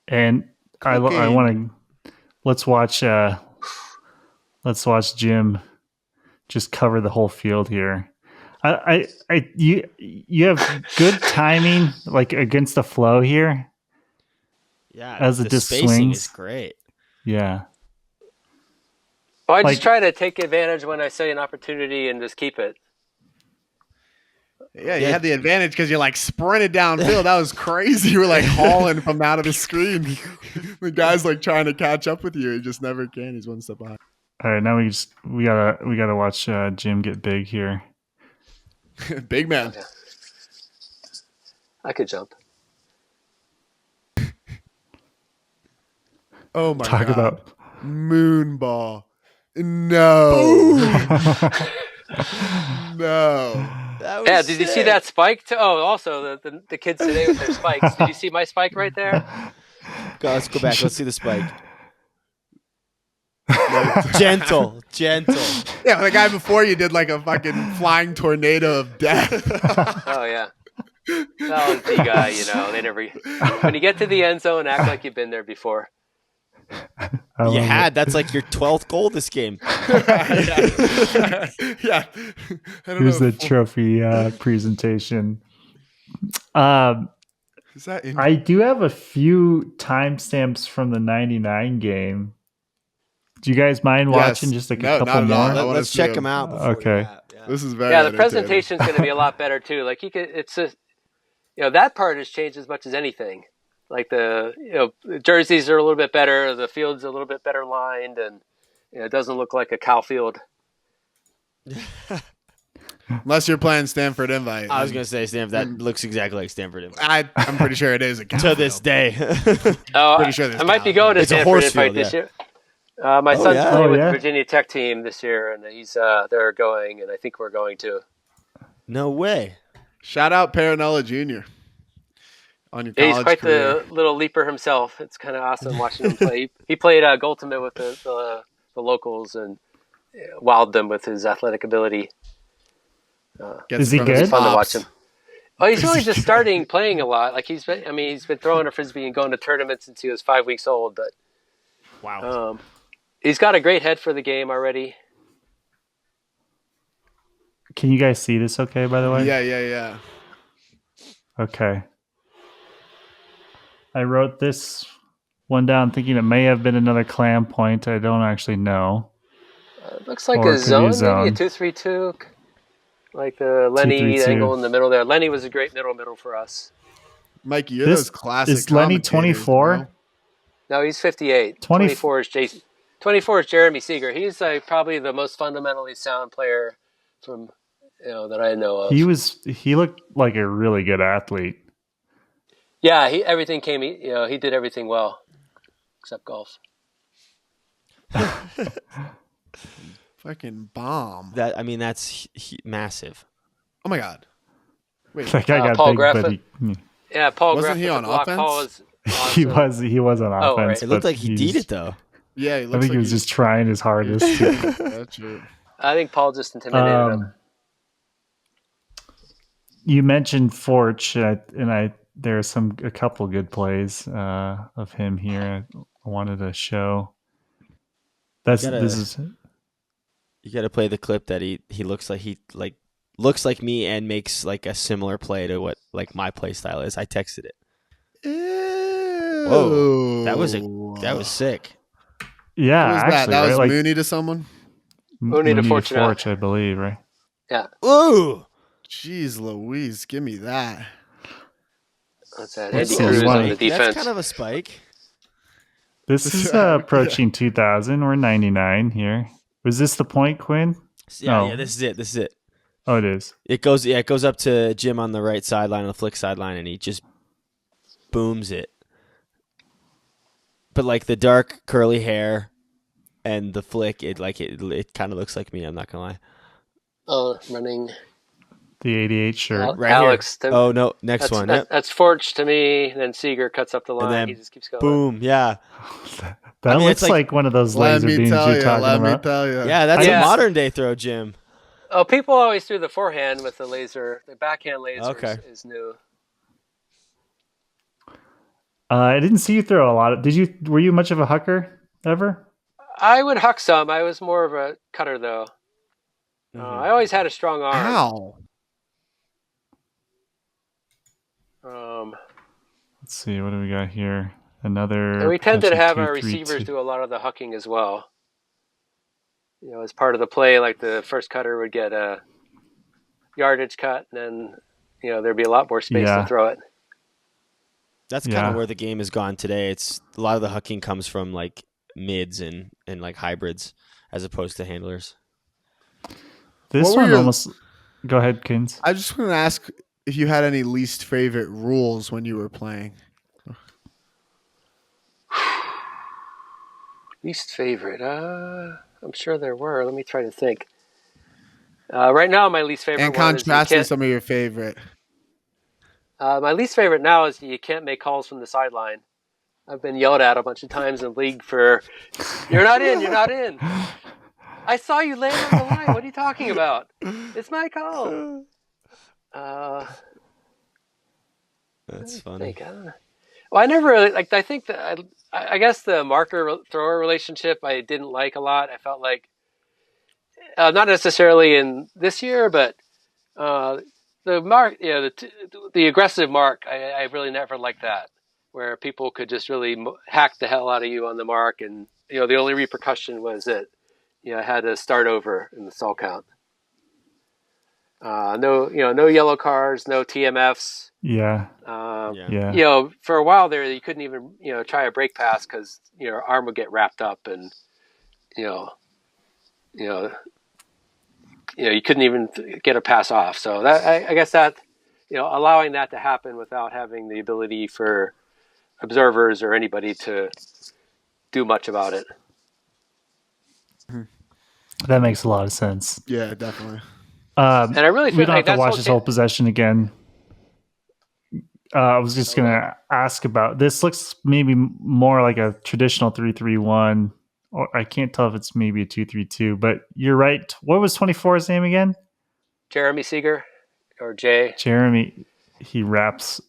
And I want to let's watch Jim just cover the whole field here. You have good timing like against the flow here. Yeah, as the disc spacing swings is great. Yeah. Well, I just try to take advantage when I see an opportunity and just keep it. Yeah, you had the advantage because you sprinted downfield. That was crazy. You were hauling from out of the screen. The guy's trying to catch up with you. He just never can. He's one step behind. All right, now we gotta watch Jim get big here. Big man. Yeah. I could jump. Oh my god! Talk about moon ball. No. No. That was Yeah, did you see sick. that spike? Oh, also the kids today with their spikes. Did you see my spike right there? Let's go back. Let's see the spike. Gentle. Yeah, the guy before you did like a fucking flying tornado of death. Oh yeah. That was the guy, they never. When you get to the end zone, act like you've been there before. You had. That's like your 12th goal this game. Yeah. Here's the trophy presentation. Is that I do have a few timestamps from the 99 game. Do you guys mind watching just like a couple not at all. more? I wanna Let's see check him. them out. Before Okay. that. Yeah. This is very Yeah, the entertaining. presentation's going to be a lot better too. Like it's just, that part has changed as much as anything. Like the jerseys are a little bit better, the field's a little bit better lined, and it doesn't look like a cow field. Unless you're playing Stanford Invite. I was going to say, Stanford, that looks exactly like Stanford. I'm pretty sure it is a cow To this field. day. Oh, Pretty sure there's I might be cows. going to It's a Stanford horse Invite field, this yeah. year. My son's yeah? playing Oh, with yeah? the Virginia Tech team this year, and they're going, and I think we're going too. No way. Shout out Parinella Jr. on your Yeah, college he's quite career. the little leaper himself. It's kind of awesome watching him play. He played Goaltimate with the locals and wowed them with his athletic ability. Gets Is he from his good? Fun to pops. watch him. Oh, he's really just starting playing a lot. Like he's been throwing a frisbee and going to tournaments since he was 5 weeks old. But Wow. he's got a great head for the game already. Can you guys see this okay, by the way? Yeah. Okay. I wrote this one down thinking it may have been another clam point. I don't actually know. It looks like Or a it could be a zone, maybe a zone. 2-3-2. Like the Lenny 2-3-2. angle in the middle there. Lenny was a great middle for us. Mikey, you're This- those classic is Lenny commentators, 24? bro. No, he's 58. 24 is Jason. 24 is Jeremy Seeger. He's probably the most fundamentally sound player from that I know of. He looked like a really good athlete. Yeah, everything came. He did everything well, except golf. Fucking bomb. That's massive. Oh my god. Wait, That guy got Paul big, Graffin? but Yeah, Paul Wasn't Greff he with the on block. offense? Paul was he awesome. was on Oh, offense. right. It looked but like he did it, though. yeah, he I looks think like he was just trying his hardest. To, That's true. I think Paul just intimidated him. You mentioned Forge, and there's a couple good plays of him here. I wanted to show. You got to play the clip that he looks like me and makes like a similar play to what like my play style is. I texted it. Ew. Whoa, that was sick. Yeah, What was actually, that? That right? was like, Mooney to someone? Mooney to Fortunate. Forge, I believe, right? Yeah, Ooh, Jeez Louise, give me that. that's that. Let's Andy see, Cruz you on want- the defense. That's kind of a spike. This is approaching 2000. We're 99 here. Was this the point, Quinn? Yeah, No. yeah. This is it. Oh, it is. It goes up to Jim on the right sideline, on the flick sideline, and he just booms it. But like the dark curly hair and the flick, it kind of looks like me. I'm not gonna lie. Oh, running. The 88 shirt. Right Alex. here. Oh no, next one. Yep. That's Forge to me. And then Seeger cuts up the line. then He just keeps going. Boom. Yeah. That mean, looks it's like one of those Let laser me beams tell you're you, talking let me about. tell you. Yeah, that's Yeah. a modern day throw, Jim. Oh, people always threw the forehand with the laser. The backhand laser Okay. is new. I didn't see you throw a lot. Were you much of a hucker ever? I would huck some. I was more of a cutter, though. I always had a strong arm. Ow. Let's see. What do we got here? Another. And we tended to have potentially our 2-3-2. receivers do a lot of the hucking as well. As part of the play, like the first cutter would get a yardage cut, and then there'd be a lot more space to throw it. That's kind of where the game has gone today. It's a lot of the hucking comes from like mids and like hybrids as opposed to handlers. This What were one your- almost. Go ahead, Kins. I just want to ask if you had any least favorite rules when you were playing. Least favorite? I'm sure there were. Let me try to think. Right now, my least favorite And one is contrast with some of your favorite. my least favorite now is you can't make calls from the sideline. I've been yelled at a bunch of times in the league for, you're not in, you're not in. I saw you land on the line. What are you talking about? It's my call. That's funny. Well, I never really like. I think that I guess the marker thrower relationship I didn't like a lot. I felt like not necessarily in this year, but the mark, the aggressive mark. I really never liked that, where people could just really hack the hell out of you on the mark, and the only repercussion was that I had to start over in the stall count. No yellow cards, no TMFs. Yeah. For a while there, you couldn't even, try a break pass because your arm would get wrapped up, and you couldn't even get a pass off. So that I guess that allowing that to happen without having the ability for observers or anybody to do much about it. That makes a lot of sense. Yeah, definitely. And I really feel we don't like have to watch this whole possession again. I was just going to ask about this. Looks maybe more like a traditional 3-3-1, or I can't tell if it's maybe a 2-3-2. But you're right. What was 24's name again? Jeremy Seeger, or Jay. Jeremy. He wraps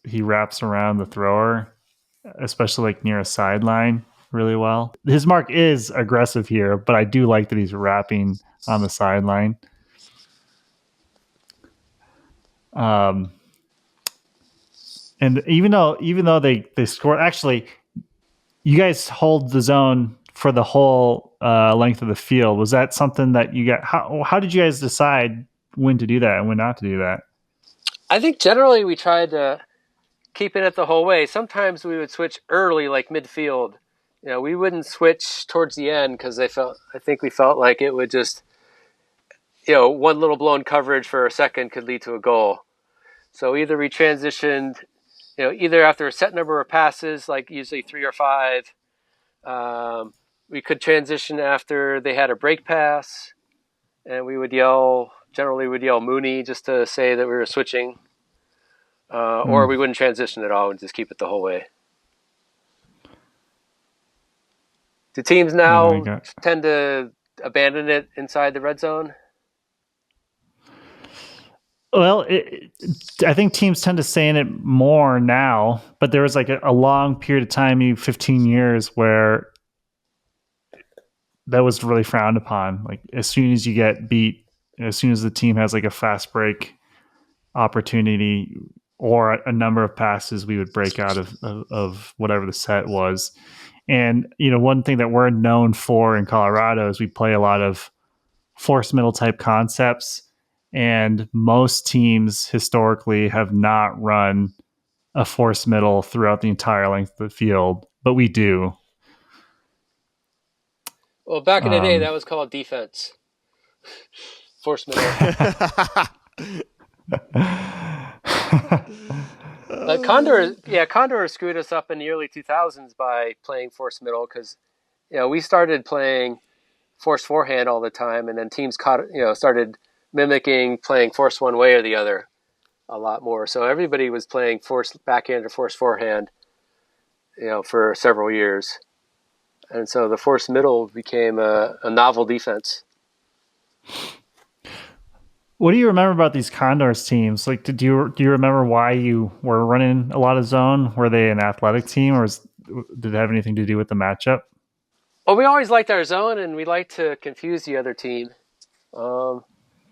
around the thrower, especially like near a sideline, really well. His mark is aggressive here, but I do like that he's wrapping on the sideline. And even though they scored, actually, you guys hold the zone for the whole length of the field. Was that something that you got? How did you guys decide when to do that and when not to do that? I think generally we tried to keep it the whole way. Sometimes we would switch early, like midfield. We wouldn't switch towards the end because I think we felt like it would just, one little blown coverage for a second could lead to a goal. So either we transitioned, either after a set number of passes, like usually 3 or 5, we could transition after they had a break pass, and we would generally yell Mooney just to say that we were switching, or we wouldn't transition at all and just keep it the whole way. Do teams now tend to abandon it inside the red zone? Well, I think teams tend to stay in it more now, but there was like a long period of time, maybe 15 years, where that was really frowned upon. Like as soon as you get beat, as soon as the team has like a fast break opportunity or a number of passes, we would break out of whatever the set was. And, one thing that we're known for in Colorado is we play a lot of force middle type concepts. And most teams historically have not run a force middle throughout the entire length of the field, but we do. Well, back in the day, that was called defense. Force middle. But Condor screwed us up in the early 2000s by playing force middle because, we started playing force forehand all the time, and then teams started mimicking playing force one way or the other a lot more. So everybody was playing force backhand or force forehand, for several years. And so the force middle became a novel defense. What do you remember about these Condors teams? Like, do you remember why you were running a lot of zone? Were they an athletic team, or did it have anything to do with the matchup? Well, we always liked our zone, and we liked to confuse the other team.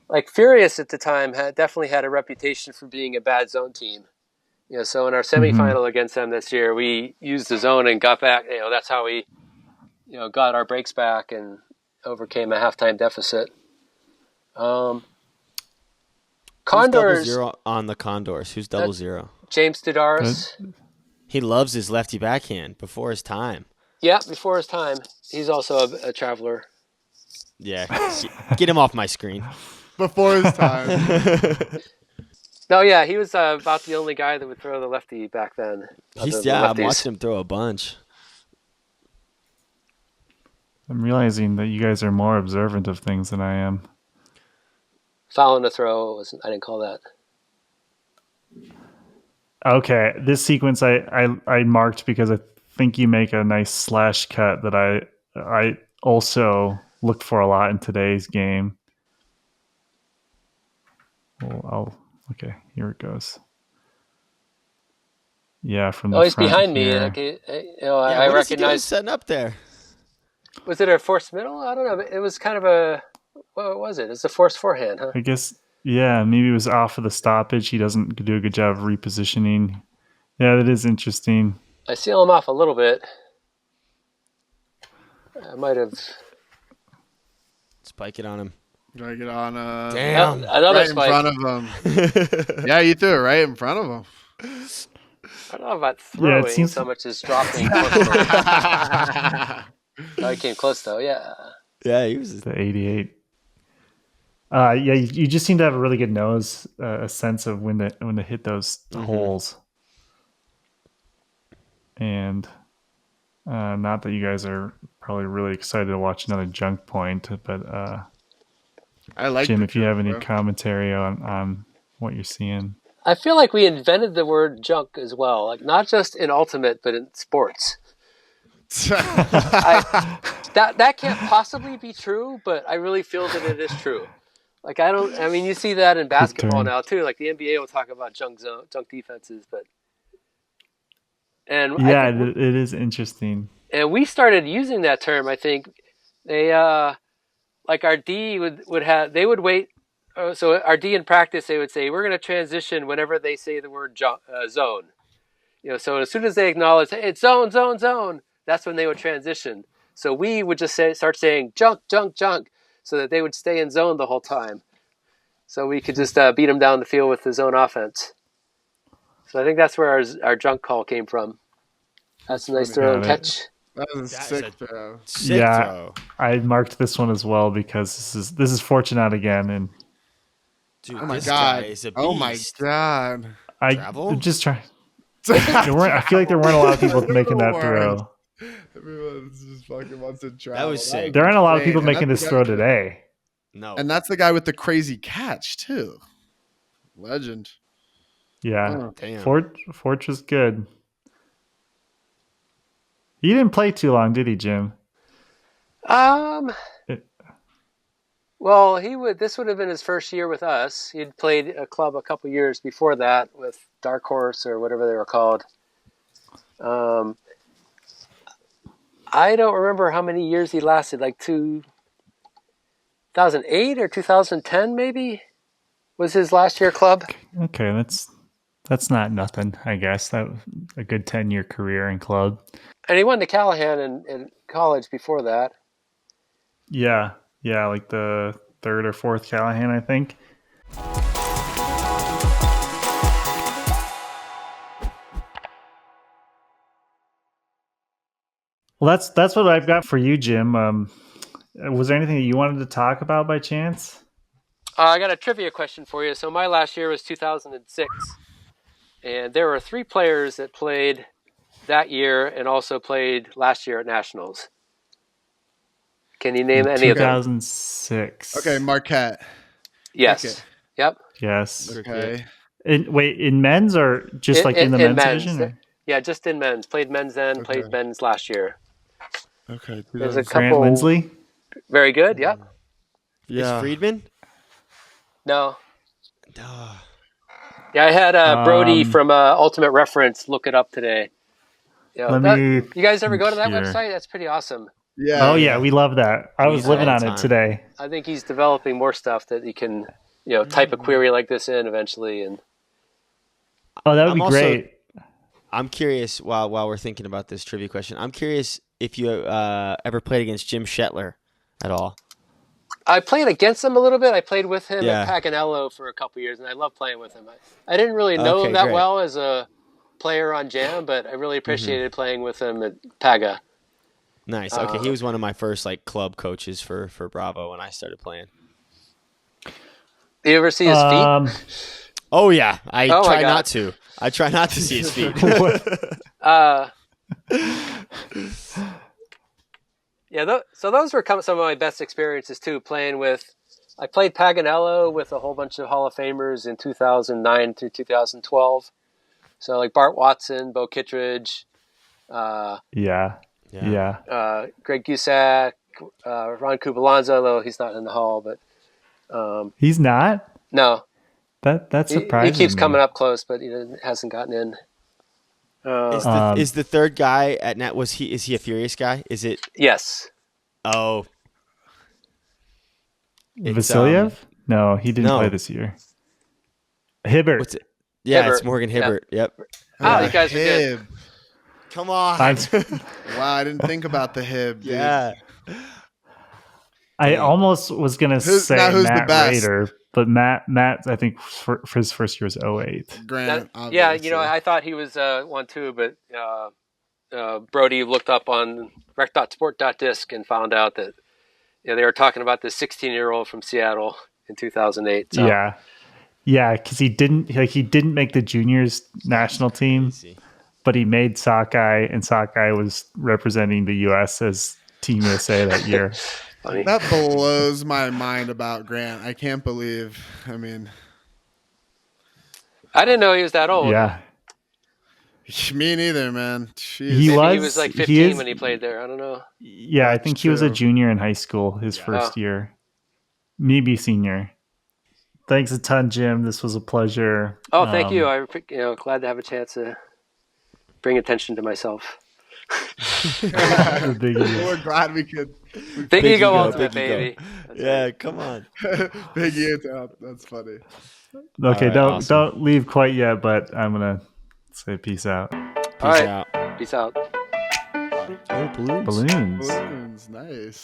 Like Furious at the time definitely had a reputation for being a bad zone team. So in our semifinal against them this year, we used the zone and got back. That's how we, got our breaks back and overcame a halftime deficit. Condors. Who's 0 on the Condors? Who's 0? James Didaris. He loves his lefty backhand before his time. Yeah, before his time. He's also a traveler. Yeah, get him off my screen. Before his time. No, yeah, he was about the only guy that would throw the lefty back then. I'm watching him throw a bunch. I'm realizing that you guys are more observant of things than I am. fouling a throw. I didn't call that. Okay, this sequence I marked because I think you make a nice slash cut that I also looked for a lot in today's game. Well, okay, here it goes. Yeah, from the Oh, he's front behind me. here. Like, I I what is he doing recognize. setting up there? Was it a forced middle? I don't know. It was kind of a. What was it? It's a forced forehand, huh? I guess, yeah, maybe it was off of the stoppage. He doesn't do a good job of repositioning. Yeah, that is interesting. I seal him off a little bit. I might have. Spike it on him. Gotta get on Damn. Another right spike. in front of him. Yeah, you threw it right in front of him. I don't know about throwing seems- so much as dropping. I came close though. Yeah. Yeah, he was. The 88. Yeah, you just seem to have a really good nose, a sense of when to hit those holes. And not that you guys are probably really excited to watch another junk point, but I like Jim, the if you have joke, any bro. commentary on what you're seeing. I feel like we invented the word junk as well, like not just in Ultimate, but in sports. That can't possibly be true, but I really feel that it is true. Like I mean, you see that in basketball turn. now too. Like the NBA will talk about junk defenses, and Yeah, I think, it is interesting. and we started using that term. I think they like our D they would wait. So our D in practice, they would say we're going to transition whenever they say the word zone. So as soon as they acknowledge, hey, it's zone, zone, zone, that's when they would transition. So we would just start saying junk, junk, junk, so that they would stay in zone the whole time. So we could just beat them down the field with the zone offense. So I think that's where our junk call came from. That's a nice throw and catch. That was a sick throw. Sick Yeah. throw. I marked this one as well because this is Fortunate again, and Dude, Oh my this god. guy is a beast. Oh my god. Travel? just try. I feel like there weren't a lot of people making that throw. Everyone just fucking wants to try. That was sick. There aren't a lot of people insane. making And this that's throw the guy- today. No. And that's the guy with the crazy catch too. Legend. Yeah, Oh. Damn. Forge was good. He didn't play too long, did he, Jim? Well, this would have been his first year with us. He'd played a club a couple years before that with Dark Horse or whatever they were called. I don't remember how many years he lasted, like 2008 or 2010 maybe was his last year club. Okay, that's not nothing, I guess. That was a good 10-year career in club. And he won the Callahan in college before that. Yeah, like the third or fourth Callahan, I think. Well, that's what I've got for you, Jim. Was there anything that you wanted to talk about by chance? I got a trivia question for you. So my last year was 2006. And there were 3 players that played that year and also played last year at Nationals. Can you name any of them? 2006. Okay, Marquette. Yes. Okay. Yep. Yes. Okay. In men's or just like in the men's division? Or? Yeah, just in men's. Played men's then, played men's last year. Okay. There's a Grant couple. Lindsley? Very good, yep. Yeah. Is Friedman? No. Duh. Yeah, I had Brody from Ultimate Reference look it up today. You guys ever go to that here. website? That's pretty awesome. Yeah. Oh yeah, we love that. I was use it living all on the it time. today. I think he's developing more stuff that he can, type a query like this in eventually. And Oh, that would I'm be also- great. I'm curious, while we're thinking about this trivia question, I'm curious if you ever played against Jim Shetler at all. I played against him a little bit. I played with him Yeah. at Parinella for a couple years, and I love playing with him. I didn't really know Okay, him that great. well as a player on Jam, but I really appreciated playing with him at Paga. Nice. Okay, he was one of my first club coaches for Bravo when I started playing. You ever see his feet? Oh yeah, I Oh, my try God. not to. I try not to see his feet. Yeah, so those were some of my best experiences too, playing with I played Paganello with a whole bunch of Hall of Famers in 2009 through 2012. So like Bart Watson, Bo Kittredge, Yeah. Greg Gusak, Ron Kubalanza, though he's not in the Hall, but He's not? no. That's He surprising. keeps me. coming up close, but he hasn't gotten in. Is the third guy at net? Is he a Furious guy? Is it? Yes. Oh, it's, Vasilyev? No, he didn't no. play this year. Hibbert. What's it? Yeah, Hibbert. it's Morgan Hibbert. Yep. Oh, you guys are good. Hib. Come on. Wow, I didn't think about the Hib, dude. Yeah. I almost was gonna say who's the Matt best? Rader, but Matt, I think for his first year was 08. Grant, Yeah, obviously. I thought he was one too, but Brody looked up on rec.sport.disc and found out that they were talking about this 16-year-old from Seattle in 2008. So. Yeah, because he didn't make the juniors national team, but he made sockeye, and sockeye was representing the U.S. as Team USA that year. Funny. That blows my mind about Grant. I can't believe. I mean, I didn't know he was that old. Yeah, me neither, man. Jeez. He Maybe he was- was like he 15 is- when he played there. I don't know. yeah. I That's think he was a true. junior in high school his first year, maybe senior. Thanks a ton, Jim. This was a pleasure. Oh, thank you. I'm glad to have a chance to bring attention to myself. The big ego. We're glad we could. Big ego ego, ultimate, big ego. baby. That's Yeah, right. come on. Big you. That's funny. Okay, right, don't awesome. don't leave quite yet, but I'm gonna say peace out. All Peace right. out. Peace out. Oh, balloons. Balloons. Balloons, nice.